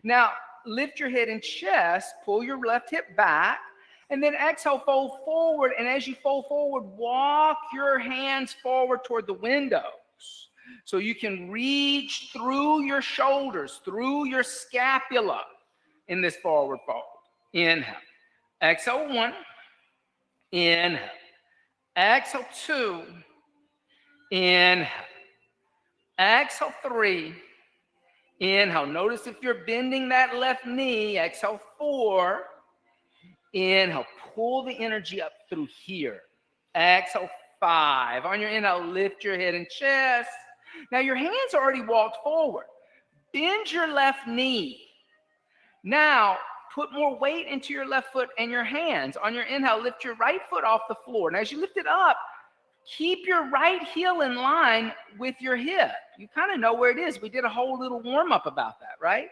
Now, lift your head and chest, pull your left hip back, and then exhale, fold forward. And as you fold forward, walk your hands forward toward the windows so you can reach through your shoulders, through your scapula in this forward fold. Inhale. Exhale, 1. Inhale. Exhale, 2. Inhale. Exhale, 3. Inhale. Notice if you're bending that left knee. Exhale, 4. Inhale. Pull the energy up through here. Exhale, 5. On your inhale, lift your head and chest. Now your hands already walked forward. Bend your left knee. Now, put more weight into your left foot and your hands. On your inhale, lift your right foot off the floor. And as you lift it up, keep your right heel in line with your hip. You kind of know where it is. We did a whole little warm-up about that, right?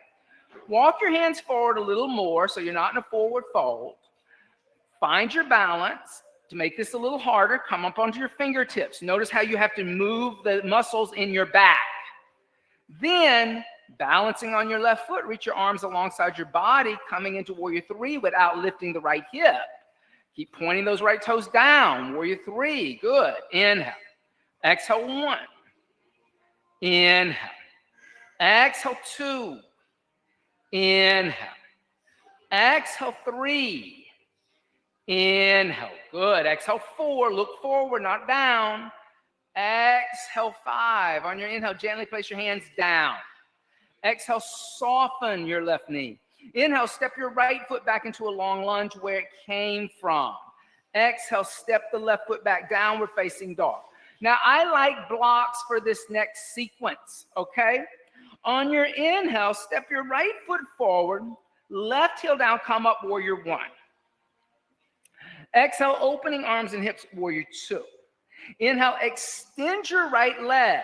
Walk your hands forward a little more so you're not in a forward fold. Find your balance. To make this a little harder, come up onto your fingertips. Notice how you have to move the muscles in your back. Then, balancing on your left foot, reach your arms alongside your body, coming into Warrior 3 without lifting the right hip. Keep pointing those right toes down. Warrior 3, good. Inhale. Exhale, 1. Inhale. Exhale, 2. Inhale. Exhale, 3. Inhale, good. Exhale, 4. Look forward, not down. Exhale, 5. On your inhale, gently place your hands down. Exhale, soften your left knee. Inhale, step your right foot back into a long lunge where it came from. Exhale, step the left foot back, downward facing dog. Now, I like blocks for this next sequence, okay? On your inhale, step your right foot forward, left heel down, come up, Warrior 1. Exhale, opening arms and hips, Warrior 2. Inhale, extend your right leg.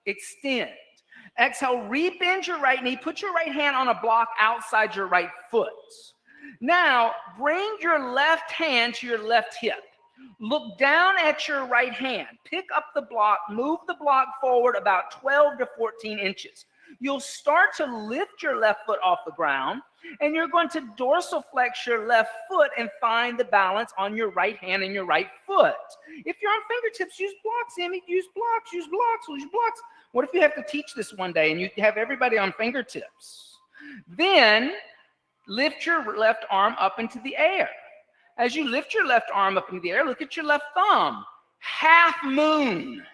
Extend. Exhale, re-bend your right knee. Put your right hand on a block outside your right foot. Now, bring your left hand to your left hip. Look down at your right hand. Pick up the block. Move the block forward about 12 to 14 inches. You'll start to lift your left foot off the ground, and you're going to dorsal flex your left foot and find the balance on your right hand and your right foot. If you're on fingertips, use blocks, Emmy. Use blocks, use blocks, use blocks. What if you have to teach this one day and you have everybody on fingertips? Then lift your left arm up into the air. As you lift your left arm up into the air, look at your left thumb. Half moon.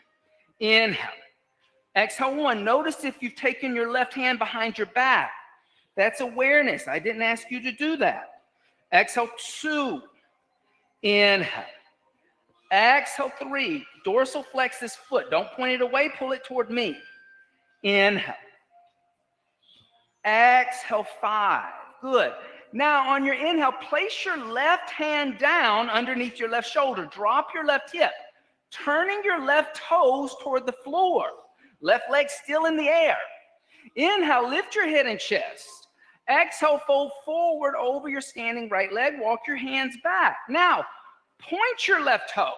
Inhale. Exhale, 1. Notice if you've taken your left hand behind your back. That's awareness. I didn't ask you to do that. Exhale, 2. Inhale. Exhale, 3. Dorsal flex this foot. Don't point it away. Pull it toward me. Inhale. Exhale, 5. Good. Now, on your inhale, place your left hand down underneath your left shoulder. Drop your left hip, turning your left toes toward the floor. Left leg still in the air. Inhale, lift your head and chest. Exhale, fold forward over your standing right leg. Walk your hands back. Now, point your left toes.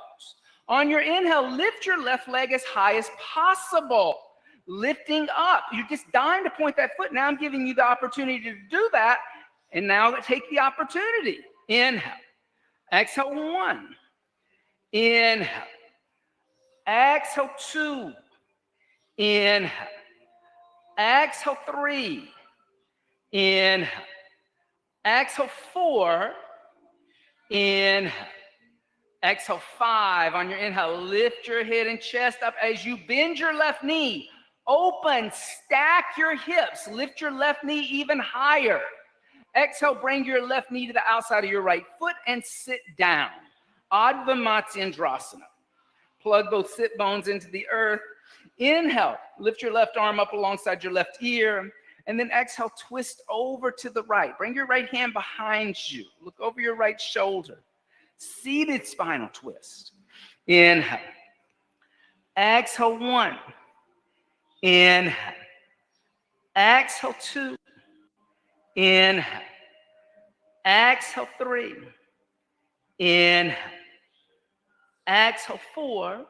On your inhale, lift your left leg as high as possible. Lifting up. You're just dying to point that foot. Now I'm giving you the opportunity to do that. And now take the opportunity. Inhale. Exhale, 1. Inhale. Exhale, 2. Inhale. Exhale, 3. Inhale. Exhale, 4. Inhale. Exhale, 5. On your inhale, lift your head and chest up as you bend your left knee. Open, stack your hips. Lift your left knee even higher. Exhale, bring your left knee to the outside of your right foot and sit down. Adva Matsyendrasana. Plug both sit bones into the earth. Inhale, lift your left arm up alongside your left ear. And then exhale, twist over to the right. Bring your right hand behind you. Look over your right shoulder. Seated spinal twist. Inhale. Exhale, 1. Inhale. Exhale 2. Inhale. Exhale 3. Inhale. Exhale 4.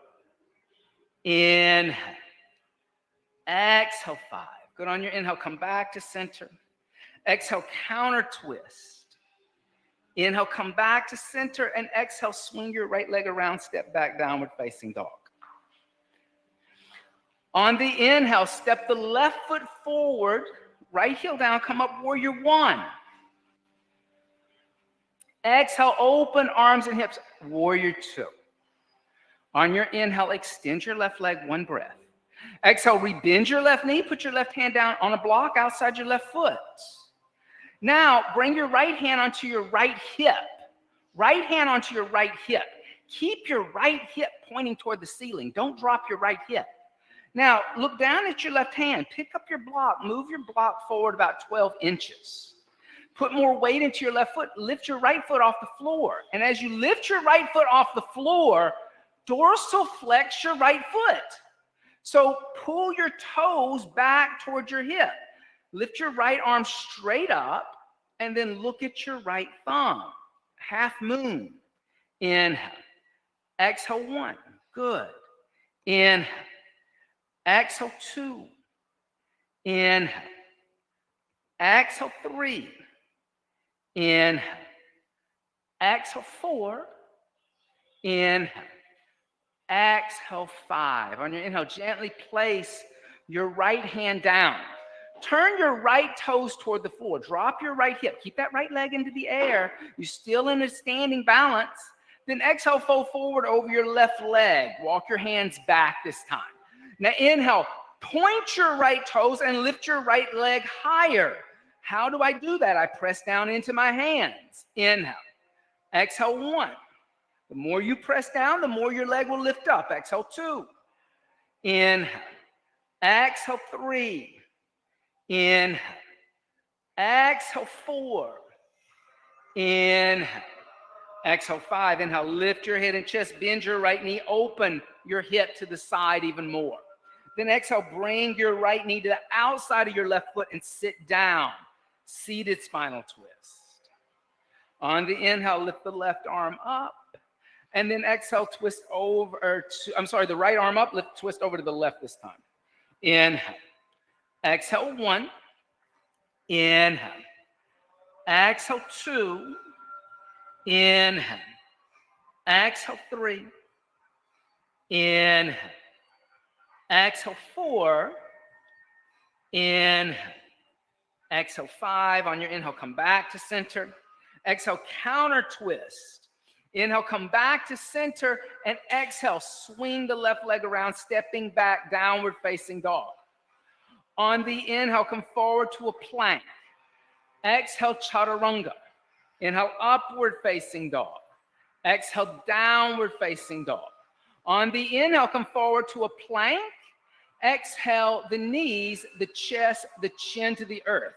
Inhale. Exhale 5. Good on your inhale. Come back to center. Exhale, counter twist. Inhale, come back to center, and exhale, swing your right leg around, step back, downward facing dog. On the inhale, step the left foot forward, right heel down, come up warrior 1. Exhale, open arms and hips, warrior 2. On your inhale, extend your left leg, 1 breath. Exhale, rebend your left knee, put your left hand down on a block outside your left foot. Now, bring your right hand onto your right hip. Right hand onto your right hip. Keep your right hip pointing toward the ceiling. Don't drop your right hip. Now, look down at your left hand. Pick up your block. Move your block forward about 12 inches. Put more weight into your left foot. Lift your right foot off the floor. And as you lift your right foot off the floor, dorsal flex your right foot. So pull your toes back towards your hip. Lift your right arm straight up and then look at your right thumb. Half moon. Inhale. Exhale 1. Good. Inhale. Exhale 2. Inhale. Exhale 3. Inhale. Exhale 4. Inhale. Exhale 5. On your inhale, gently place your right hand down. Turn your right toes toward the floor. Drop your right hip. Keep that right leg into the air. You're still in a standing balance. Then exhale, fold forward over your left leg. Walk your hands back this time. Now inhale, point your right toes and lift your right leg higher. How do I do that? I press down into my hands. Inhale. Exhale 1. The more you press down, the more your leg will lift up. Exhale 2. Inhale. Exhale 3. Inhale. Exhale 4. Inhale. Exhale 5. Inhale, lift your head and chest. Bend your right knee. Open your hip to the side even more. Then exhale, bring your right knee to the outside of your left foot and sit down. Seated spinal twist. On the inhale, lift the left arm up. And then exhale, twist over to, the right arm up, twist over to the left this time. Inhale. Exhale 1. Inhale. Exhale 2. Inhale. Exhale 3. Inhale. Exhale 4. Inhale. Exhale 5. On your inhale, come back to center. Exhale, counter twist. Inhale, come back to center, and exhale, swing the left leg around, stepping back, downward facing dog. On the inhale, come forward to a plank. Exhale, chaturanga. Inhale, upward facing dog. Exhale, downward facing dog. On the inhale, come forward to a plank. Exhale, the knees, the chest, the chin to the earth.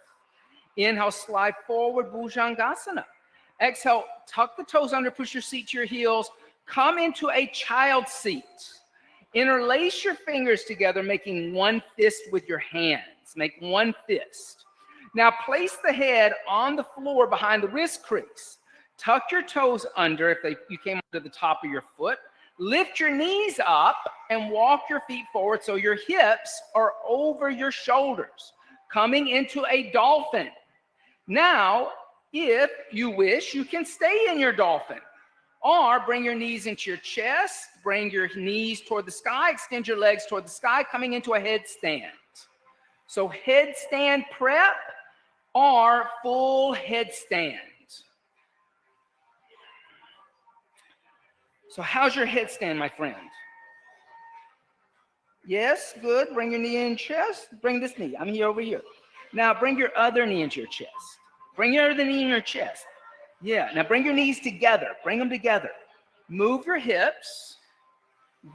Inhale, slide forward, Bhujangasana. Exhale, tuck the toes under, push your seat to your heels. Come into a child seat. Interlace your fingers together, making one fist with your hands. Make one fist. Now place the head on the floor behind the wrist crease. Tuck your toes under if you came under the top of your foot. Lift your knees up and walk your feet forward so your hips are over your shoulders, coming into a dolphin. Now, if you wish, you can stay in your dolphin. Or bring your knees into your chest, bring your knees toward the sky, extend your legs toward the sky, coming into a headstand. So headstand prep or full headstand. So how's your headstand, my friend? Yes, good. Bring your knee in your chest. Bring this knee. I'm here over here. Now bring your other knee into your chest. Bring your other knee in your chest. Yeah, now bring your knees together. Bring them together. Move your hips.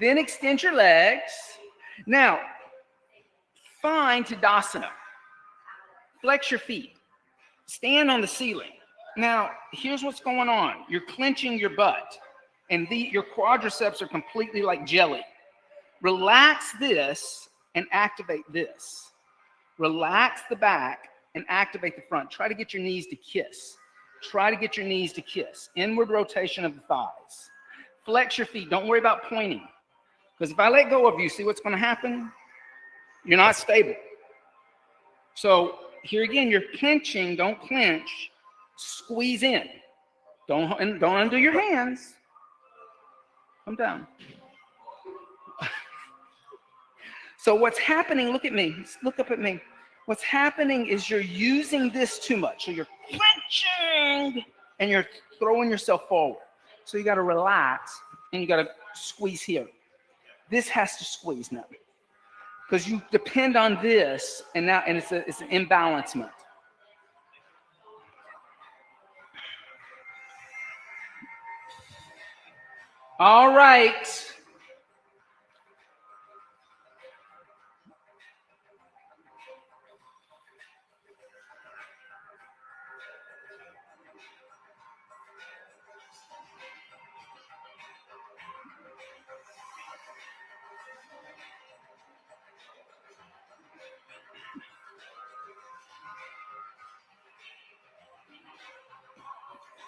Then extend your legs. Now, find Tadasana. Flex your feet. Stand on the ceiling. Now, here's what's going on. You're clenching your butt, and your quadriceps are completely like jelly. Relax this and activate this. Relax the back and activate the front. Try to get your knees to kiss. Try to get your knees to kiss. Inward rotation of the thighs. Flex your feet. Don't worry about pointing. Because if I let go of you, see what's going to happen? You're not stable. So here again, you're pinching. Don't clench. Squeeze in. Don't undo your hands. Come down. So what's happening, look at me. Look up at me. What's happening is you're using this too much. So you're clenching and you're throwing yourself forward. So you got to relax and you got to squeeze here. This has to squeeze now because you depend on this, and it's an imbalancement. All right.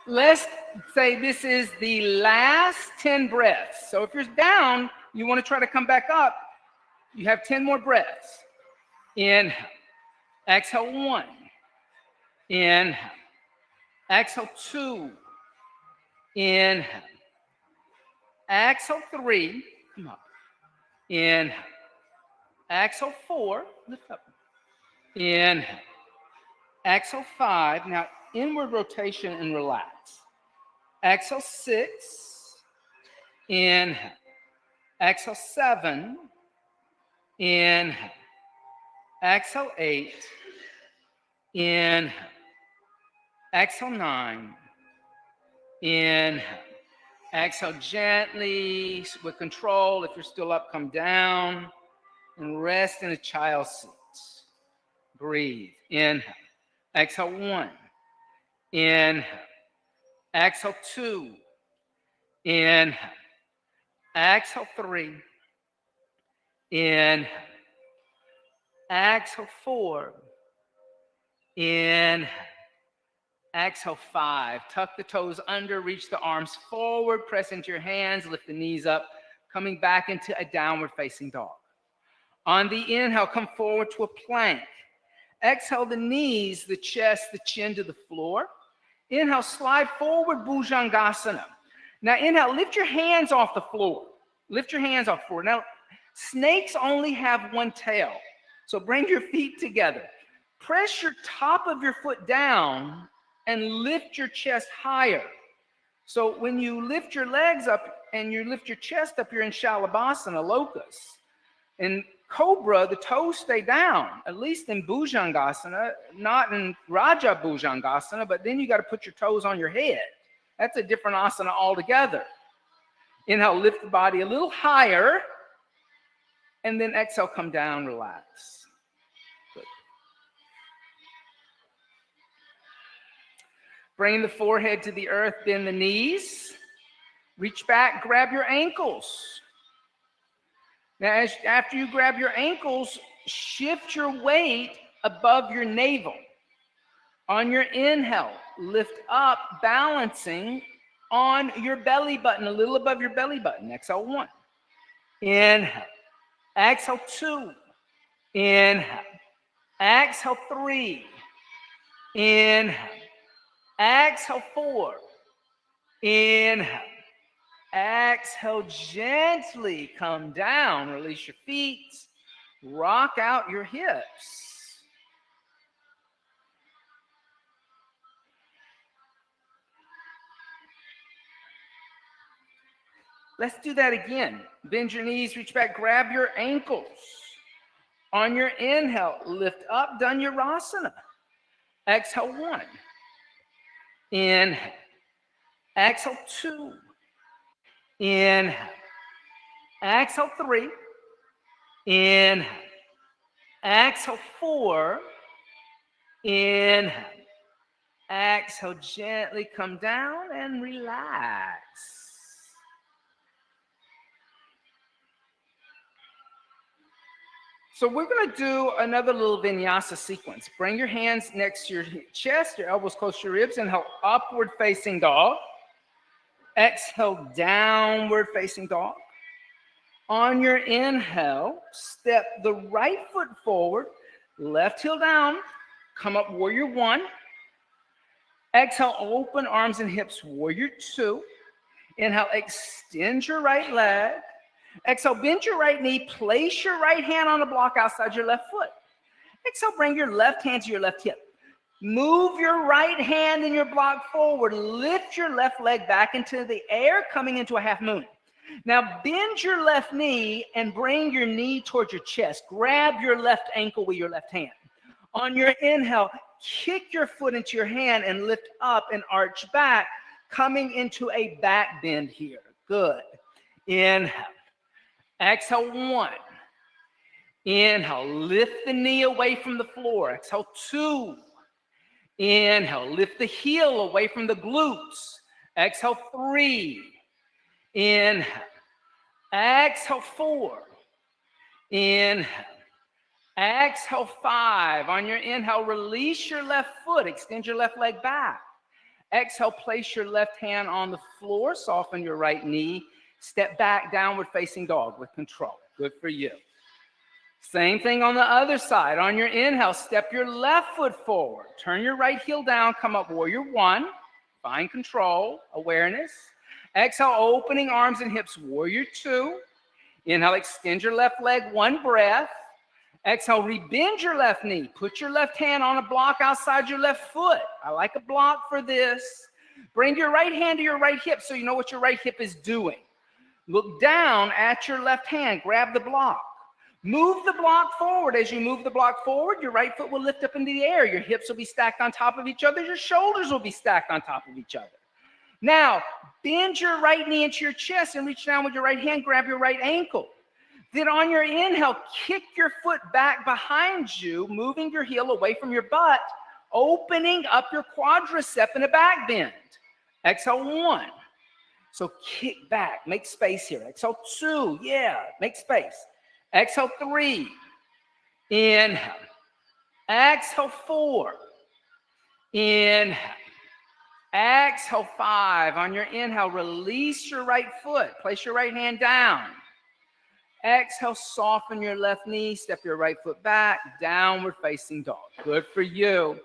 Let's say this is the last 10 breaths. So if you're down, you want to try to come back up. You have 10 more breaths. Inhale. Exhale 1. Inhale. Exhale 2. Inhale. Exhale 3. Come up. Inhale. Exhale 4. Lift up. Inhale. Exhale 5. Now inward rotation and relax. Exhale 6. Inhale. Exhale 7. Inhale. Exhale 8. Inhale. Exhale 9. Inhale. Exhale gently with control. If you're still up, come down and rest in a child's seat. Breathe. Inhale. Exhale 1. Inhale. Exhale 2. Inhale. Exhale 3. Inhale. Exhale 4. Inhale. Exhale 5. Tuck the toes under, reach the arms forward, press into your hands, lift the knees up, coming back into a downward facing dog. On the inhale, come forward to a plank. Exhale the knees, the chest, the chin to the floor. Inhale, slide forward, Bhujangasana. Now inhale, lift your hands off the floor. Lift your hands off the floor. Now, snakes only have one tail. So bring your feet together. Press your top of your foot down and lift your chest higher. So when you lift your legs up and you lift your chest up, you're in Shalabhasana, locust. In Cobra, the toes stay down, at least in Bhujangasana, not in Raja Bhujangasana, but then you got to put your toes on your head. That's a different asana altogether. Inhale, lift the body a little higher, and then exhale, come down, relax. Good. Bring the forehead to the earth, bend the knees. Reach back, grab your ankles. Now, after you grab your ankles, shift your weight above your navel. On your inhale, lift up, balancing on your belly button, a little above your belly button. Exhale 1. Inhale. Exhale 2. Inhale. Exhale 3. Inhale. Exhale 4. Inhale. Exhale, gently come down. Release your feet. Rock out your hips. Let's do that again. Bend your knees, reach back, grab your ankles. On your inhale, lift up, Dhanurasana. Exhale 1. Inhale. Exhale 2. Inhale. Exhale 3. Inhale. Exhale 4. Inhale. Exhale, gently come down and relax. So we're going to do another little vinyasa sequence. Bring your hands next to your chest, your elbows close to your ribs. Inhale, upward facing dog. Exhale, downward facing dog. On your inhale, step the right foot forward, left heel down, come up warrior one. Exhale, open arms and hips, warrior two. Inhale, extend your right leg. Exhale, bend your right knee, place your right hand on the block outside your left foot. Exhale, bring your left hand to your left hip. Move your right hand and your block forward. Lift your left leg back into the air, coming into a half moon. Now bend your left knee and bring your knee towards your chest. Grab your left ankle with your left hand. On your inhale, kick your foot into your hand and lift up and arch back, coming into a back bend here. Good. Inhale. Exhale, one. Inhale, lift the knee away from the floor. Exhale, two. Inhale, lift the heel away from the glutes. Exhale, three. Inhale. Exhale, four. Inhale. Exhale, five. On your inhale, release your left foot. Extend your left leg back. Exhale, place your left hand on the floor. Soften your right knee. Step back, downward facing dog with control. Good for you. Same thing on the other side. On your inhale, step your left foot forward. Turn your right heel down. Come up warrior one. Find control, awareness. Exhale, opening arms and hips, warrior two. Inhale, extend your left leg, one breath. Exhale, rebend your left knee. Put your left hand on a block outside your left foot. I like a block for this. Bring your right hand to your right hip so you know what your right hip is doing. Look down at your left hand. Grab the block. Move the block forward. As you move the block forward, your right foot will lift up into the air. Your hips will be stacked on top of each other. Your shoulders will be stacked on top of each other. Now, bend your right knee into your chest and reach down with your right hand. Grab your right ankle. Then on your inhale, kick your foot back behind you, moving your heel away from your butt, opening up your quadricep in a back bend. Exhale, one. So kick back, make space here. Exhale, two, yeah, make space. Exhale, three. Inhale. Exhale, four. Inhale. Exhale, five. On your inhale, release your right foot. Place your right hand down. Exhale, soften your left knee. Step your right foot back. Downward facing dog. Good for you.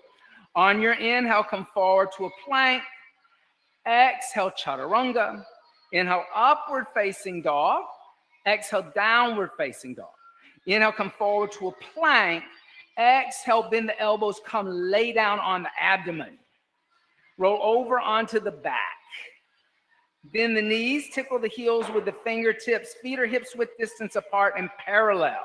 On your inhale, come forward to a plank. Exhale, chaturanga. Inhale, upward facing dog. Exhale, downward facing dog. Inhale, come forward to a plank. Exhale, bend the elbows, come lay down on the abdomen. Roll over onto the back. Bend the knees, tickle the heels with the fingertips. Feet or hips width distance apart and parallel.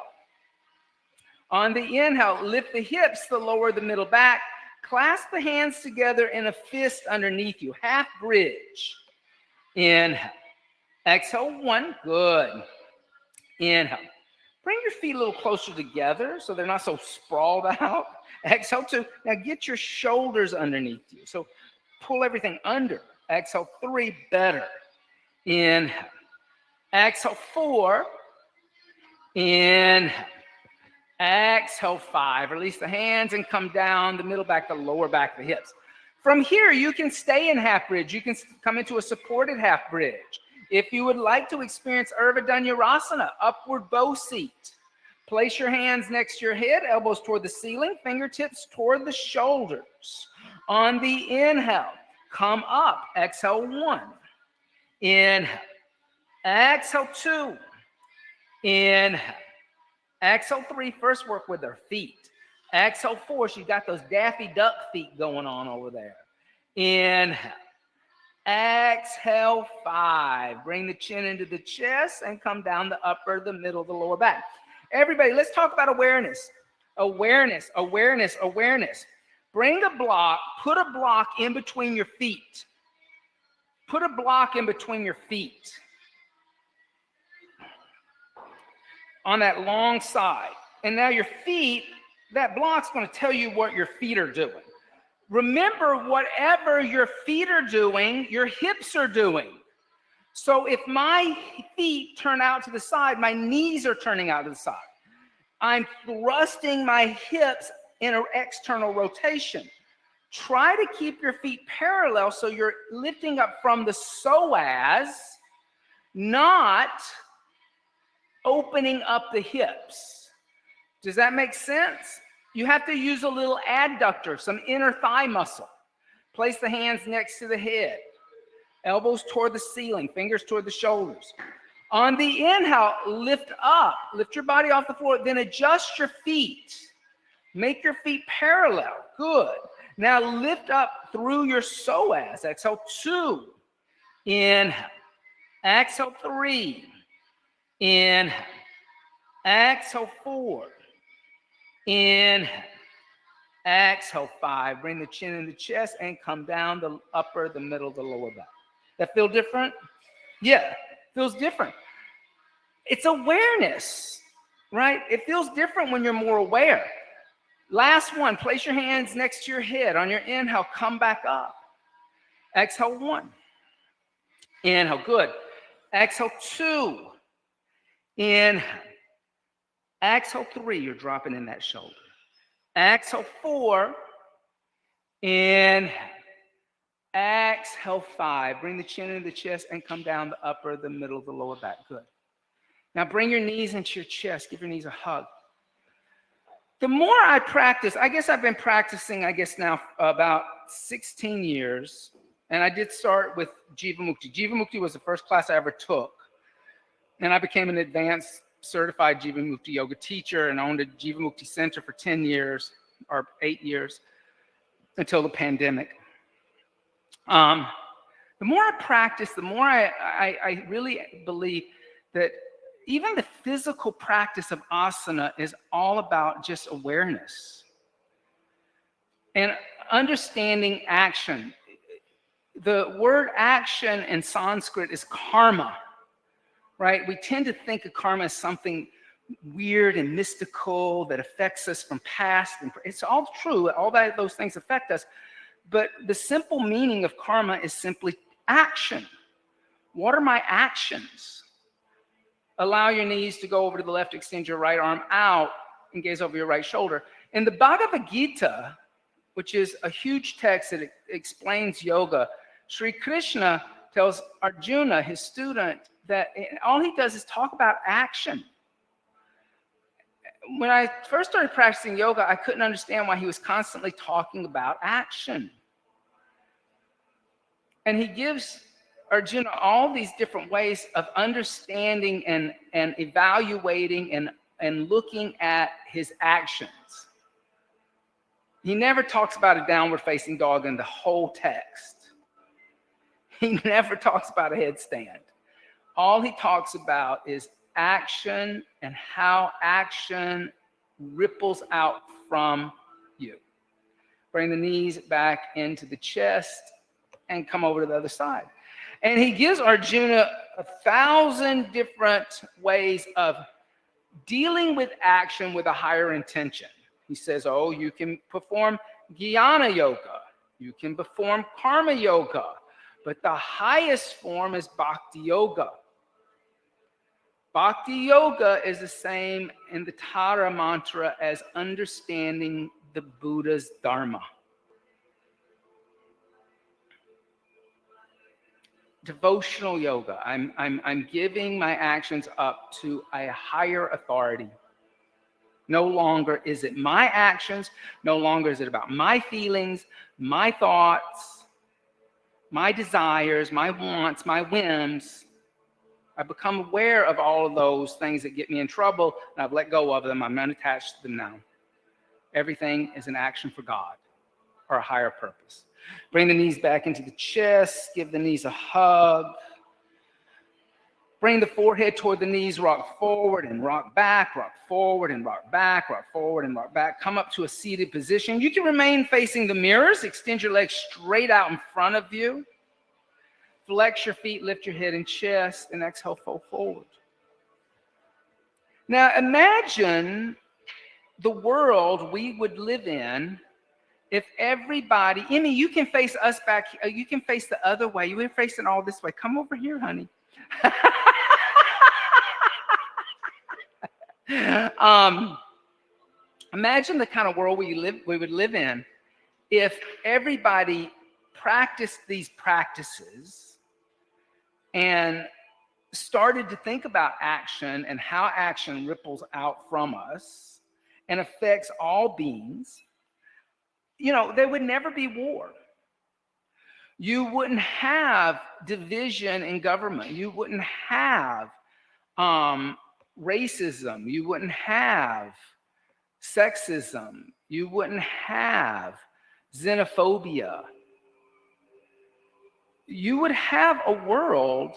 On the inhale, lift the hips to lower the middle back. Clasp the hands together in a fist underneath you. Half bridge. Inhale. Exhale, one. Good. Inhale. Bring your feet a little closer together so they're not so sprawled out. Exhale, two. Now get your shoulders underneath you. So pull everything under. Exhale, three. Better. Inhale. Exhale, four. Inhale. Exhale, five. Release the hands and come down the middle back, the lower back, the hips. From here, you can stay in half bridge. You can come into a supported half bridge. If you would like to experience Urdhva upward bow seat, place your hands next to your head, elbows toward the ceiling, fingertips toward the shoulders. On the inhale, come up. Exhale, one. Inhale. Exhale, two. Inhale. Exhale, three. First, work with their feet. Exhale, four. So you got those Daffy Duck feet going on over there. Inhale. Exhale, five. Bring the chin into the chest and come down the upper, the middle, the lower back. Everybody, let's talk about awareness. Awareness, awareness, awareness. Bring a block, put a block in between your feet. Put a block in between your feet. On that long side. And now your feet, that block's going to tell you what your feet are doing. Remember, whatever your feet are doing, your hips are doing. So if my feet turn out to the side, my knees are turning out to the side. I'm thrusting my hips in an external rotation. Try to keep your feet parallel so you're lifting up from the psoas, not opening up the hips. Does that make sense? You have to use a little adductor, some inner thigh muscle. Place the hands next to the head, elbows toward the ceiling, fingers toward the shoulders. On the inhale, lift up, lift your body off the floor, then adjust your feet. Make your feet parallel. Good. Now lift up through your psoas. Exhale, 2. Inhale. Exhale, 3. Inhale. Exhale, 4. Inhale. Exhale, 5. Bring the chin in the chest and come down the upper, the middle, the lower back. That feel different? Yeah, feels different. It's awareness, right? It feels different when you're more aware. Last one, place your hands next to your head. On your inhale, come back up. Exhale, 1. Inhale, good. Exhale, 2. Inhale. Exhale, 3. You're dropping in that shoulder. Exhale, 4. Inhale. Exhale, 5. Bring the chin into the chest and come down the upper, the middle, the lower back. Good. Now bring your knees into your chest. Give your knees a hug. The more I practice, I guess I've been practicing, now about 16 years. And I did start with Jivamukti. Jivamukti was the first class I ever took. And I became an advanced certified Jivamukti yoga teacher and owned a Jivamukti center for 10 years or 8 years until the pandemic. The more I practice, the more I really believe that even the physical practice of asana is all about just awareness and understanding action. The word action in Sanskrit is karma, right? We tend to think of karma as something weird and mystical that affects us from past. And it's all true. All those things affect us. But the simple meaning of karma is simply action. What are my actions? Allow your knees to go over to the left, extend your right arm out, and gaze over your right shoulder. In the Bhagavad Gita, which is a huge text that explains yoga, Sri Krishna tells Arjuna, his student, that all he does is talk about action. When I first started practicing yoga, I couldn't understand why he was constantly talking about action. And he gives Arjuna all these different ways of understanding and evaluating and looking at his actions. He never talks about a downward facing dog in the whole text. He never talks about a headstand. All he talks about is action and how action ripples out from you. Bring the knees back into the chest and come over to the other side. And he gives Arjuna 1,000 different ways of dealing with action with a higher intention. He says, oh, you can perform jnana yoga. You can perform karma yoga. But the highest form is bhakti yoga. Bhakti yoga is the same in the Tara mantra as understanding the Buddha's dharma. Devotional yoga. I'm giving my actions up to a higher authority. No longer is it my actions. No longer is it about my feelings, my thoughts, my desires, my wants, my whims. I become aware of all of those things that get me in trouble, and I've let go of them. I'm unattached to them now. Everything is an action for God or a higher purpose. Bring the knees back into the chest. Give the knees a hug. Bring the forehead toward the knees. Rock forward and rock back. Rock forward and rock back. Rock forward and rock back. Come up to a seated position. You can remain facing the mirrors. Extend your legs straight out in front of you. Flex your feet. Lift your head and chest. And exhale, fold forward. Now imagine the world we would live in if everybody, Emmy, you can face us back, you can face the other way. You were facing all this way. Come over here, honey. Imagine the kind of world we would live in if everybody practiced these practices and started to think about action and how action ripples out from us and affects all beings. There would never be war. You wouldn't have division in government. You wouldn't have racism. You wouldn't have sexism. You wouldn't have xenophobia. You would have a world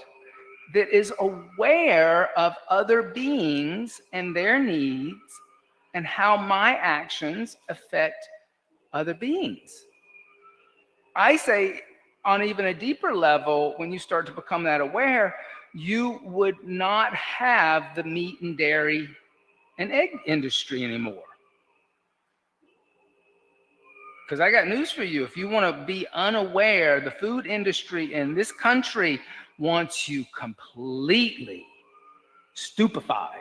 that is aware of other beings and their needs and how my actions affect other beings. I say, on even a deeper level, when you start to become that aware, you would not have the meat and dairy and egg industry anymore. Because I got news for you. If you want to be unaware, the food industry in this country wants you completely stupefied.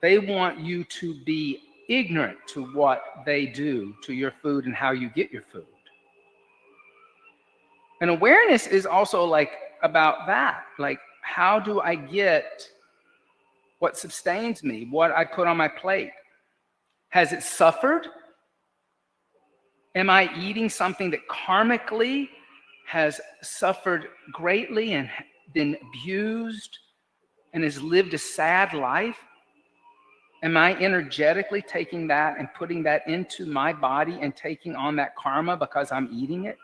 They want you to be ignorant to what they do to your food and how you get your food. And awareness is also about that. How do I get what sustains me, what I put on my plate? Has it suffered? Am I eating something that karmically has suffered greatly and been abused and has lived a sad life? Am I energetically taking that and putting that into my body and taking on that karma because I'm eating it?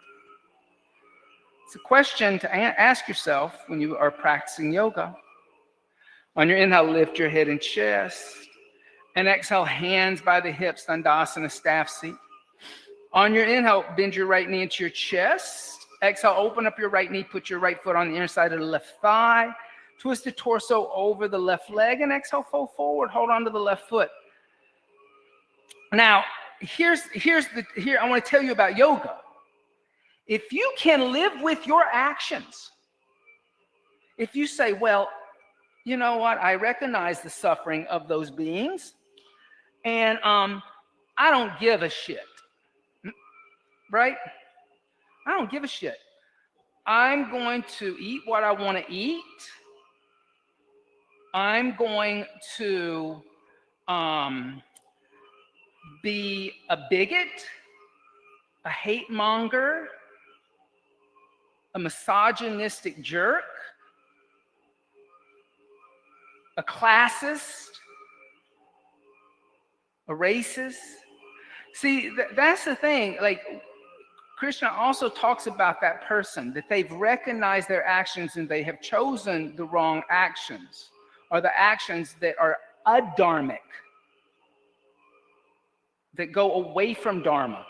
It's a question to ask yourself when you are practicing yoga. On your inhale, lift your head and chest. And exhale, hands by the hips, Dandasana, staff seat. On your inhale, bend your right knee into your chest. Exhale, open up your right knee, put your right foot on the inner side of the left thigh. Twist the torso over the left leg and exhale, fold forward. Hold on to the left foot. Now, here I want to tell you about yoga. If you can live with your actions, if you say, well, you know what, I recognize the suffering of those beings, and I don't give a shit, right? I don't give a shit. I'm going to eat what I want to eat. I'm going to be a bigot, a hate monger, a misogynistic jerk, a classist, a racist. See, that's the thing. Krishna also talks about that person, that they've recognized their actions and they have chosen the wrong actions, or the actions that are adharmic, that go away from dharma.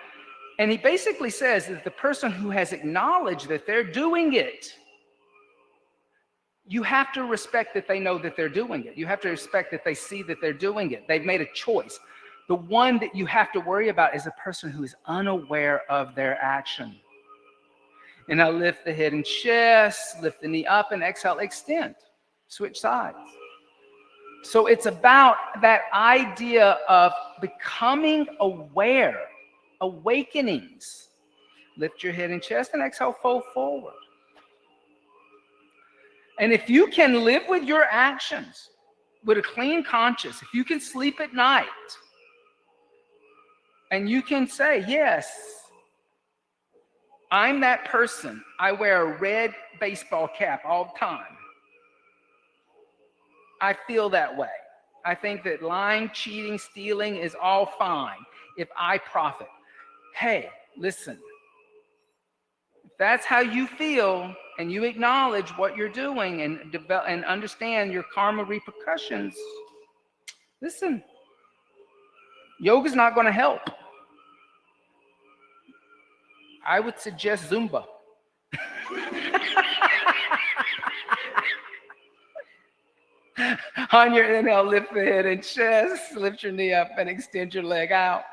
And he basically says that the person who has acknowledged that they're doing it, you have to respect that they know that they're doing it. You have to respect that they see that they're doing it. They've made a choice. The one that you have to worry about is a person who is unaware of their action. And now lift the head and chest, lift the knee up, and exhale, extend. Switch sides. So it's about that idea of becoming aware, awakenings. Lift your head and chest and exhale, fold forward. And if you can live with your actions with a clean conscience, if you can sleep at night and you can say, yes, I'm that person. I wear a red baseball cap all the time. I feel that way. I think that lying, cheating, stealing is all fine if I profit. Hey, listen, if that's how you feel and you acknowledge what you're doing and develop and understand your karma repercussions, listen, yoga's not going to help. I would suggest Zumba. On your inhale, lift the head and chest, lift your knee up and extend your leg out.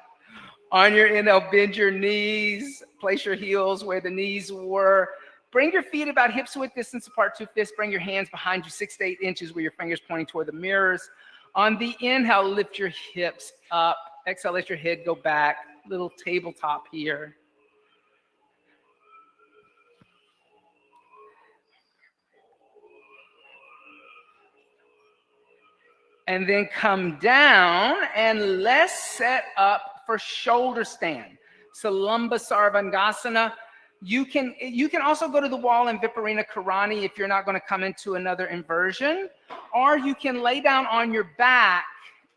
On your inhale, bend your knees, place your heels where the knees were. Bring your feet about hips width distance apart, 2 fists. Bring your hands behind you 6 to 8 inches with your fingers pointing toward the mirrors. On the inhale, lift your hips up. Exhale, let your head go back. Little tabletop here. And then come down and let's set up for shoulder stand. Salamba Sarvangasana. You can also go to the wall in Viparina Karani if you're not going to come into another inversion, or you can lay down on your back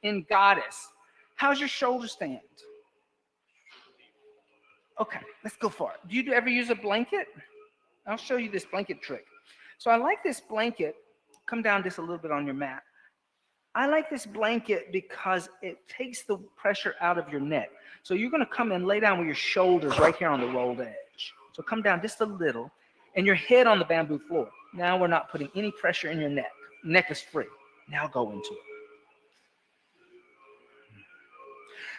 in Goddess. How's your shoulder stand? Okay, let's go for it. Do you ever use a blanket? I'll show you this blanket trick. So I like this blanket. Come down just a little bit on your mat. I like this blanket because it takes the pressure out of your neck. So you're going to come and lay down with your shoulders right here on the rolled edge. So come down just a little and your head on the bamboo floor. Now we're not putting any pressure in your neck. Neck is free. Now go into it.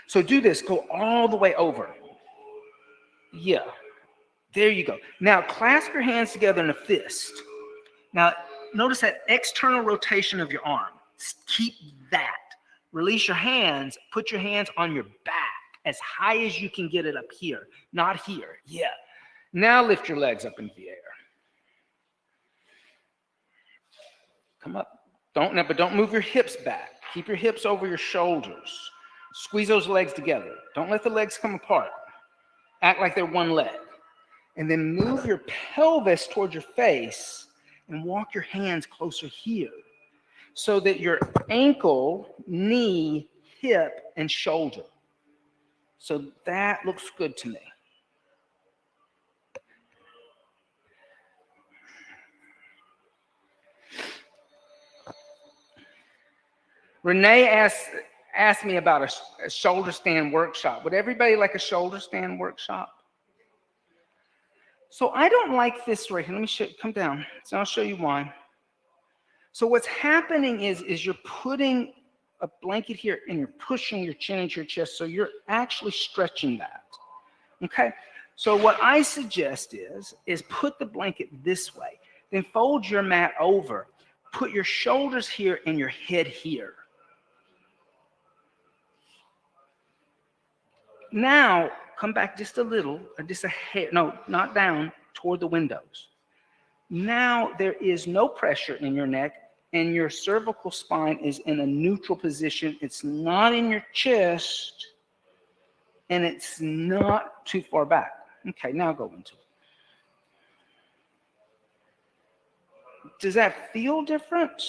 So do this. Go all the way over. Yeah. There you go. Now clasp your hands together in a fist. Now notice that external rotation of your arm. Keep that. Release your hands. Put your hands on your back as high as you can get it up here. Not here. Yeah. Now lift your legs up into the air. Come up. But don't move your hips back. Keep your hips over your shoulders. Squeeze those legs together. Don't let the legs come apart. Act like they're one leg. And then move your pelvis towards your face and walk your hands closer here so that your ankle, knee, hip, and shoulder. So that looks good to me. Renee asked me about a shoulder stand workshop. Would everybody like a shoulder stand workshop? So I don't like this right here. Let me show you. Come down. So I'll show you why. So what's happening is you're putting a blanket here and you're pushing your chin into your chest. So you're actually stretching that. Okay. So what I suggest is put the blanket this way. Then fold your mat over. Put your shoulders here and your head here. Now, come back just a little, or just a hair, no, not down, toward the windows. Now there is no pressure in your neck and your cervical spine is in a neutral position. It's not in your chest and it's not too far back. Okay, now go into it. Does that feel different?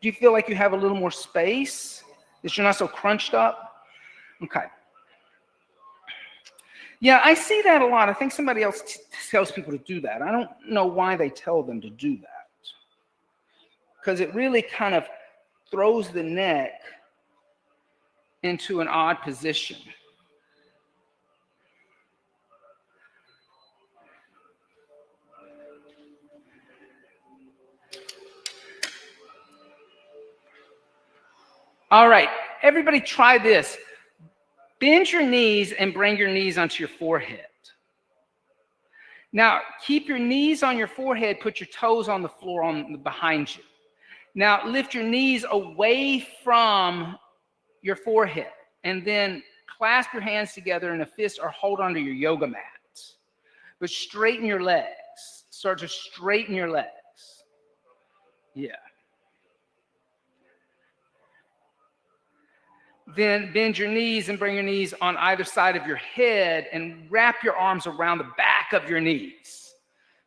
Do you feel like you have a little more space? That you're not so crunched up? Okay. Yeah, I see that a lot. I think somebody else tells people to do that. I don't know why they tell them to do that. Because it really kind of throws the neck into an odd position. All right, everybody try this. Bend your knees and bring your knees onto your forehead. Now, keep your knees on your forehead, put your toes on the floor behind you. Now, lift your knees away from your forehead and then clasp your hands together in a fist or hold onto your yoga mat. But straighten your legs. Start to straighten your legs. Yeah. Then bend your knees and bring your knees on either side of your head and wrap your arms around the back of your knees,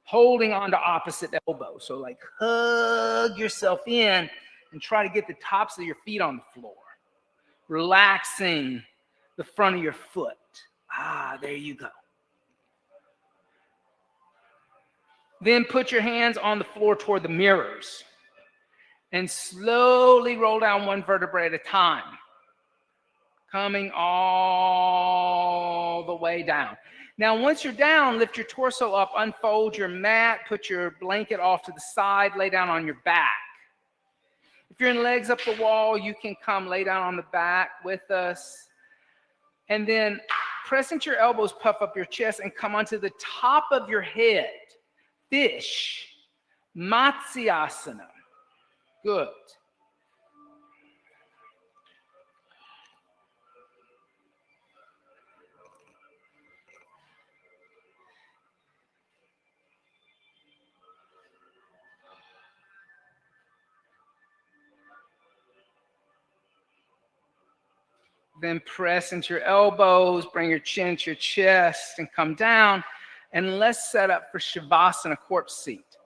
holding on to opposite elbow. So like hug yourself in and try to get the tops of your feet on the floor, relaxing the front of your foot. There you go. Then put your hands on the floor toward the mirrors and slowly roll down one vertebrae at a time. Coming all the way down. Now, once you're down, lift your torso up, unfold your mat, put your blanket off to the side, lay down on your back. If you're in legs up the wall, you can come lay down on the back with us. And then press into your elbows, puff up your chest, and come onto the top of your head. Fish. Matsyasana. Good. Then press into your elbows, bring your chin to your chest and come down. And let's set up for Shavasana, corpse seat.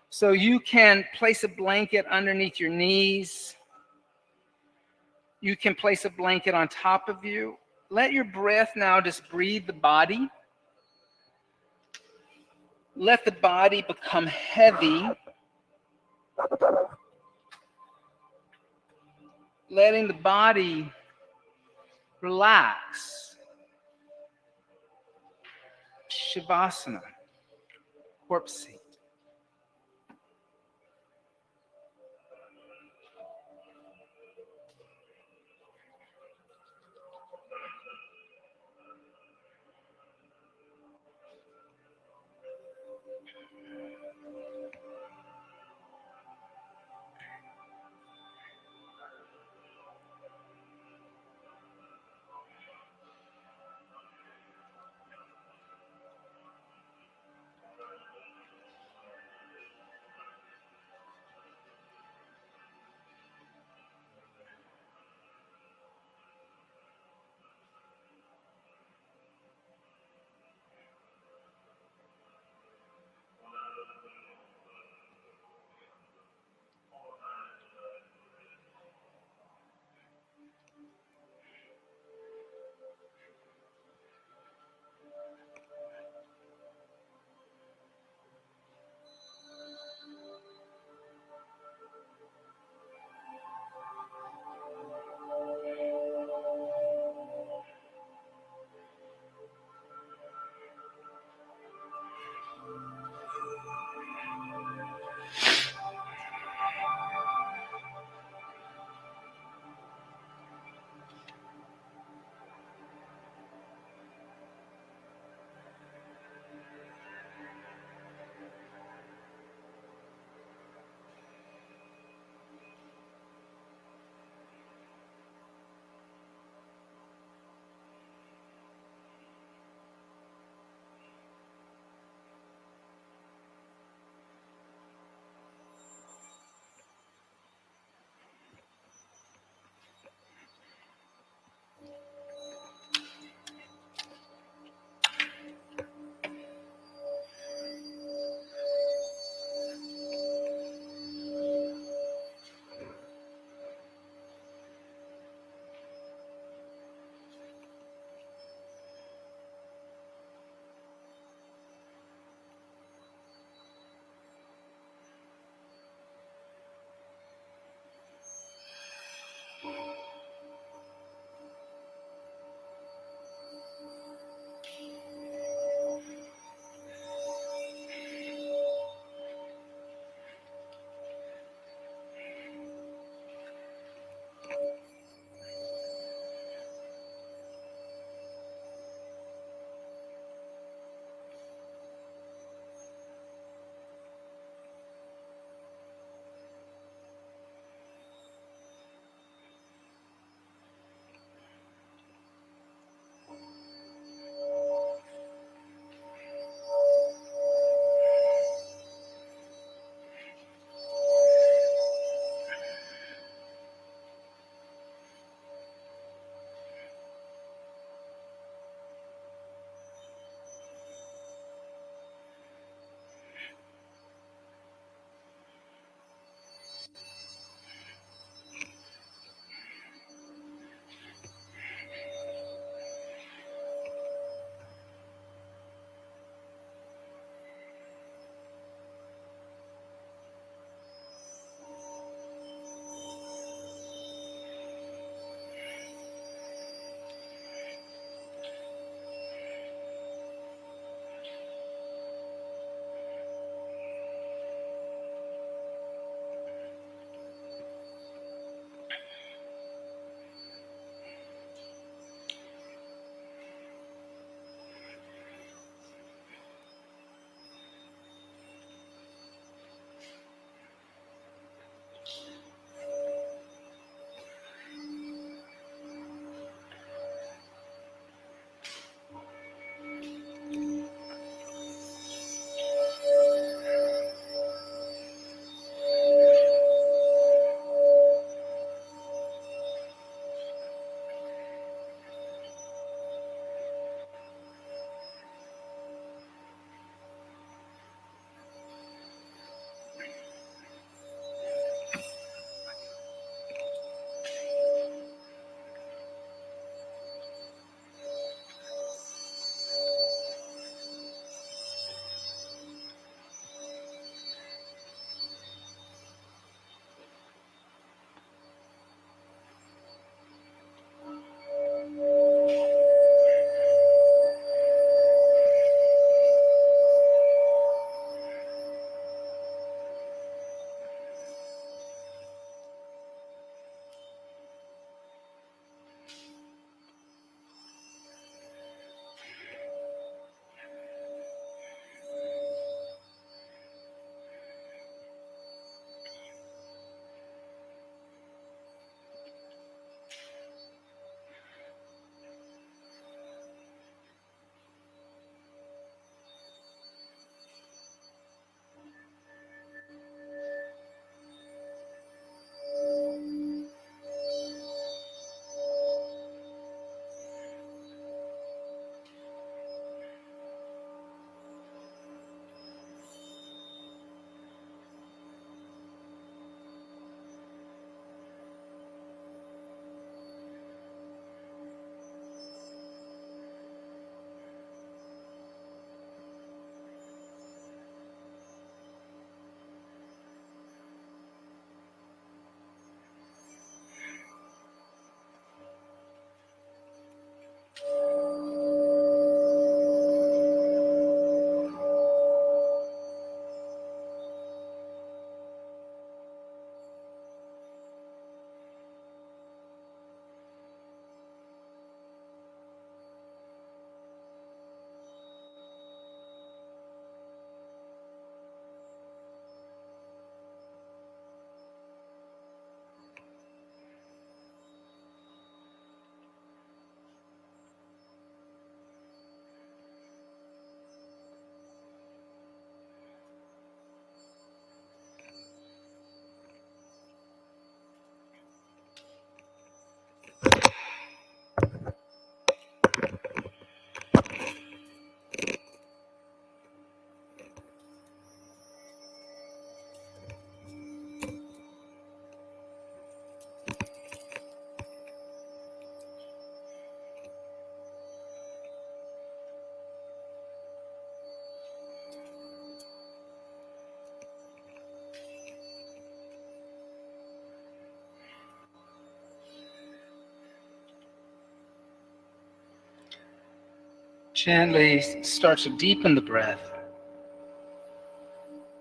So you can place a blanket underneath your knees. You can place a blanket on top of you. Let your breath now just breathe the body. Let the body become heavy. Letting the body relax. Shavasana, corpse seat. Gently start to deepen the breath.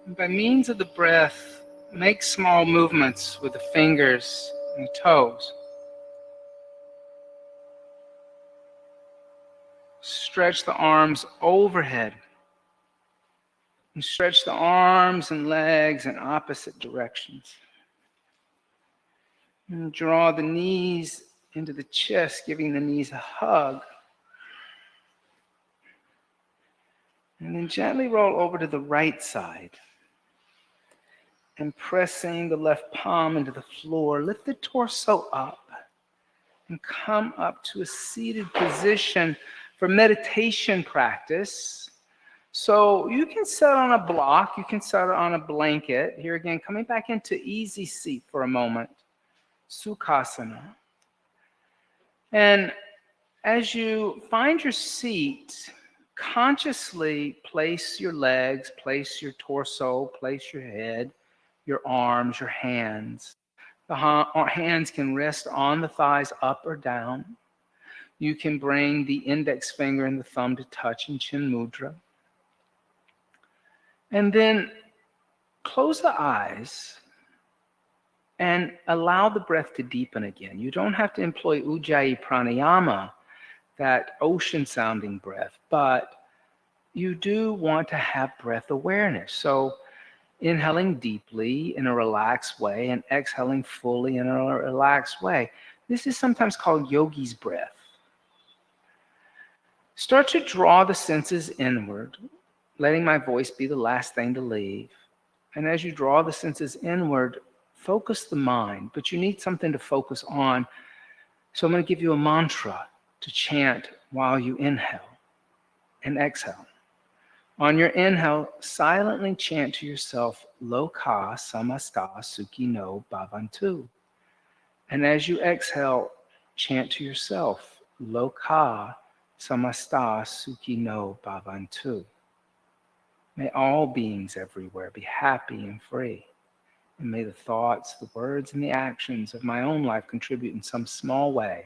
And by means of the breath, make small movements with the fingers and the toes. Stretch the arms overhead. And stretch the arms and legs in opposite directions. And draw the knees into the chest, giving the knees a hug. And then gently roll over to the right side. And pressing the left palm into the floor, lift the torso up. And come up to a seated position for meditation practice. So you can sit on a block, you can sit on a blanket. Here again, coming back into easy seat for a moment. Sukhasana. And as you find your seat, consciously place your legs, place your torso, place your head, your arms, your hands. The hands can rest on the thighs up or down. You can bring the index finger and the thumb to touch in Chin Mudra. And then close the eyes and allow the breath to deepen again. You don't have to employ Ujjayi Pranayama, that ocean-sounding breath, but you do want to have breath awareness. So inhaling deeply in a relaxed way and exhaling fully in a relaxed way. This is sometimes called yogi's breath. Start to draw the senses inward, letting my voice be the last thing to leave. And as you draw the senses inward, focus the mind, but you need something to focus on. So I'm going to give you a mantra to chant while you inhale and exhale. On your inhale, silently chant to yourself, Loka samasta sukhino bhavantu. And as you exhale, chant to yourself, Loka samasta sukhino bhavantu. May all beings everywhere be happy and free. And may the thoughts, the words, and the actions of my own life contribute in some small way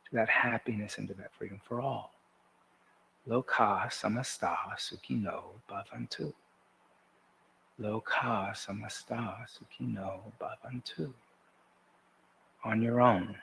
to that happiness and to that freedom for all. Loka samasta sukhino bhavantu. Loka samasta sukhino bhavantu. On your own.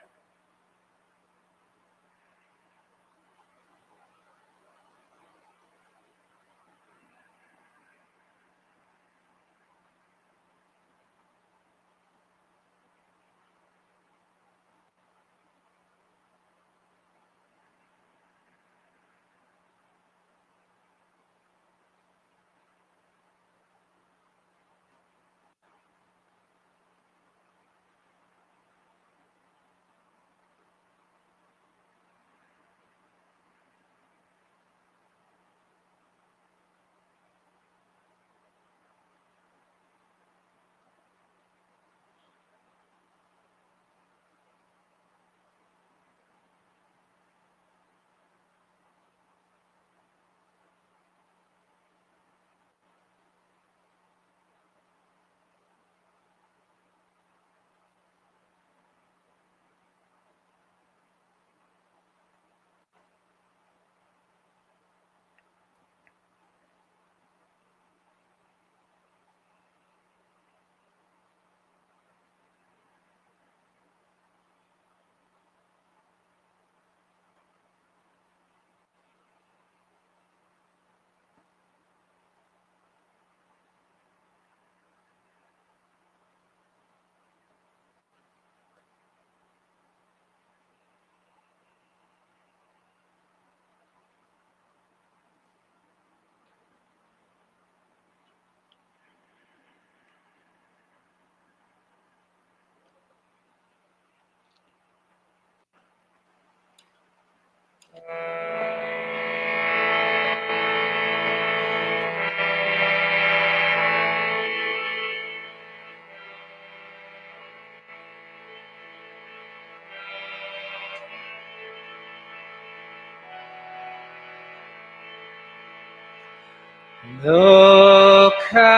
Loka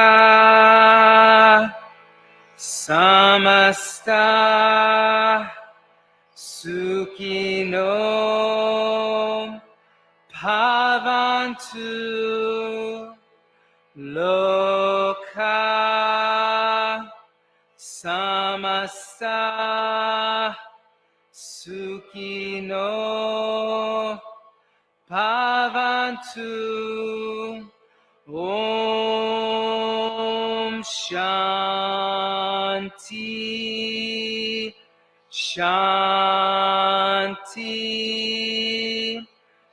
samasta sukhino Bhavantu Loka Samasta Sukhino Bhavantu. Om Shanti Shanti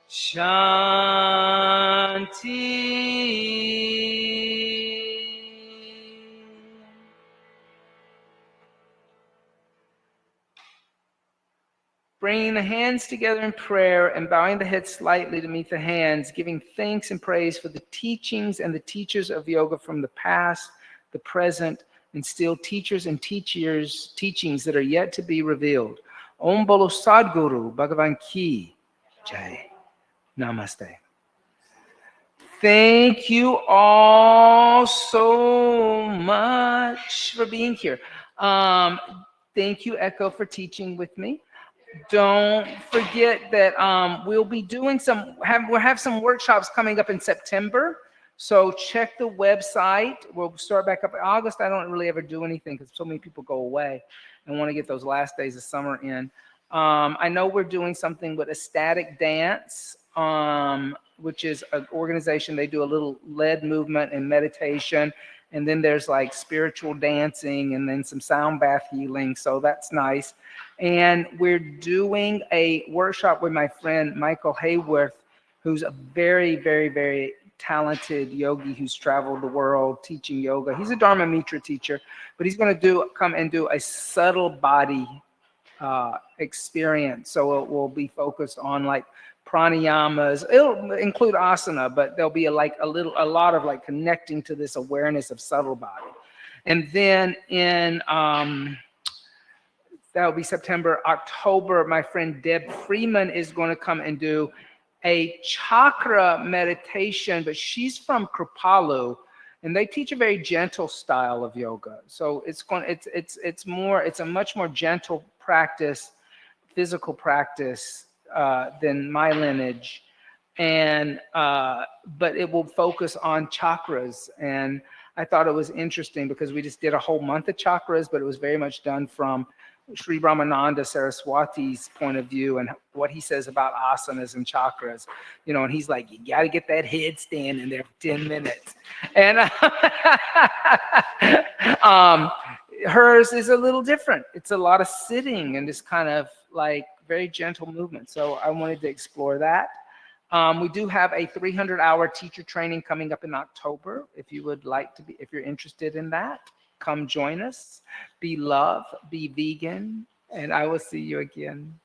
Shanti. Bringing the hands together in prayer and bowing the head slightly to meet the hands, giving thanks and praise for the teachings and the teachers of yoga from the past, the present, and still teachers and teachings that are yet to be revealed. Om Bolo Sadguru Bhagavan Ki Jai. Namaste. Thank you all so much for being here. Thank you, Echo, for teaching with me. Don't forget that we'll be doing we'll have some workshops coming up in September. So check the website. We'll start back up in August. I don't really ever do anything because so many people go away and want to get those last days of summer in. I know we're doing something with Ecstatic Dance, which is an organization. They do a little lead movement and meditation. And then there's like spiritual dancing and then some sound bath healing. So that's nice. And we're doing a workshop with my friend Michael Hayworth, who's a very, very, very talented yogi who's traveled the world teaching yoga. He's a Dharma Mitra teacher, but he's going to come and do a subtle body experience. So it will be focused on like pranayamas. It'll include asana, but there'll be a lot of like connecting to this awareness of subtle body. And then in that'll be September. October, my friend Deb Freeman is going to come and do a chakra meditation, but she's from Kripalu, and they teach a very gentle style of yoga. So it's a much more gentle practice, physical practice than my lineage, and but it will focus on chakras. And I thought it was interesting because we just did a whole month of chakras, but it was very much done from Sri Brahmananda Saraswati's point of view and what he says about asanas and chakras, and he's like, you got to get that headstand in there for 10 minutes. And hers is a little different. It's a lot of sitting and just kind of like very gentle movement. So I wanted to explore that. We do have a 300-hour teacher training coming up in October. If you would like to if you're interested in that, come join us. Be love, be vegan, and I will see you again.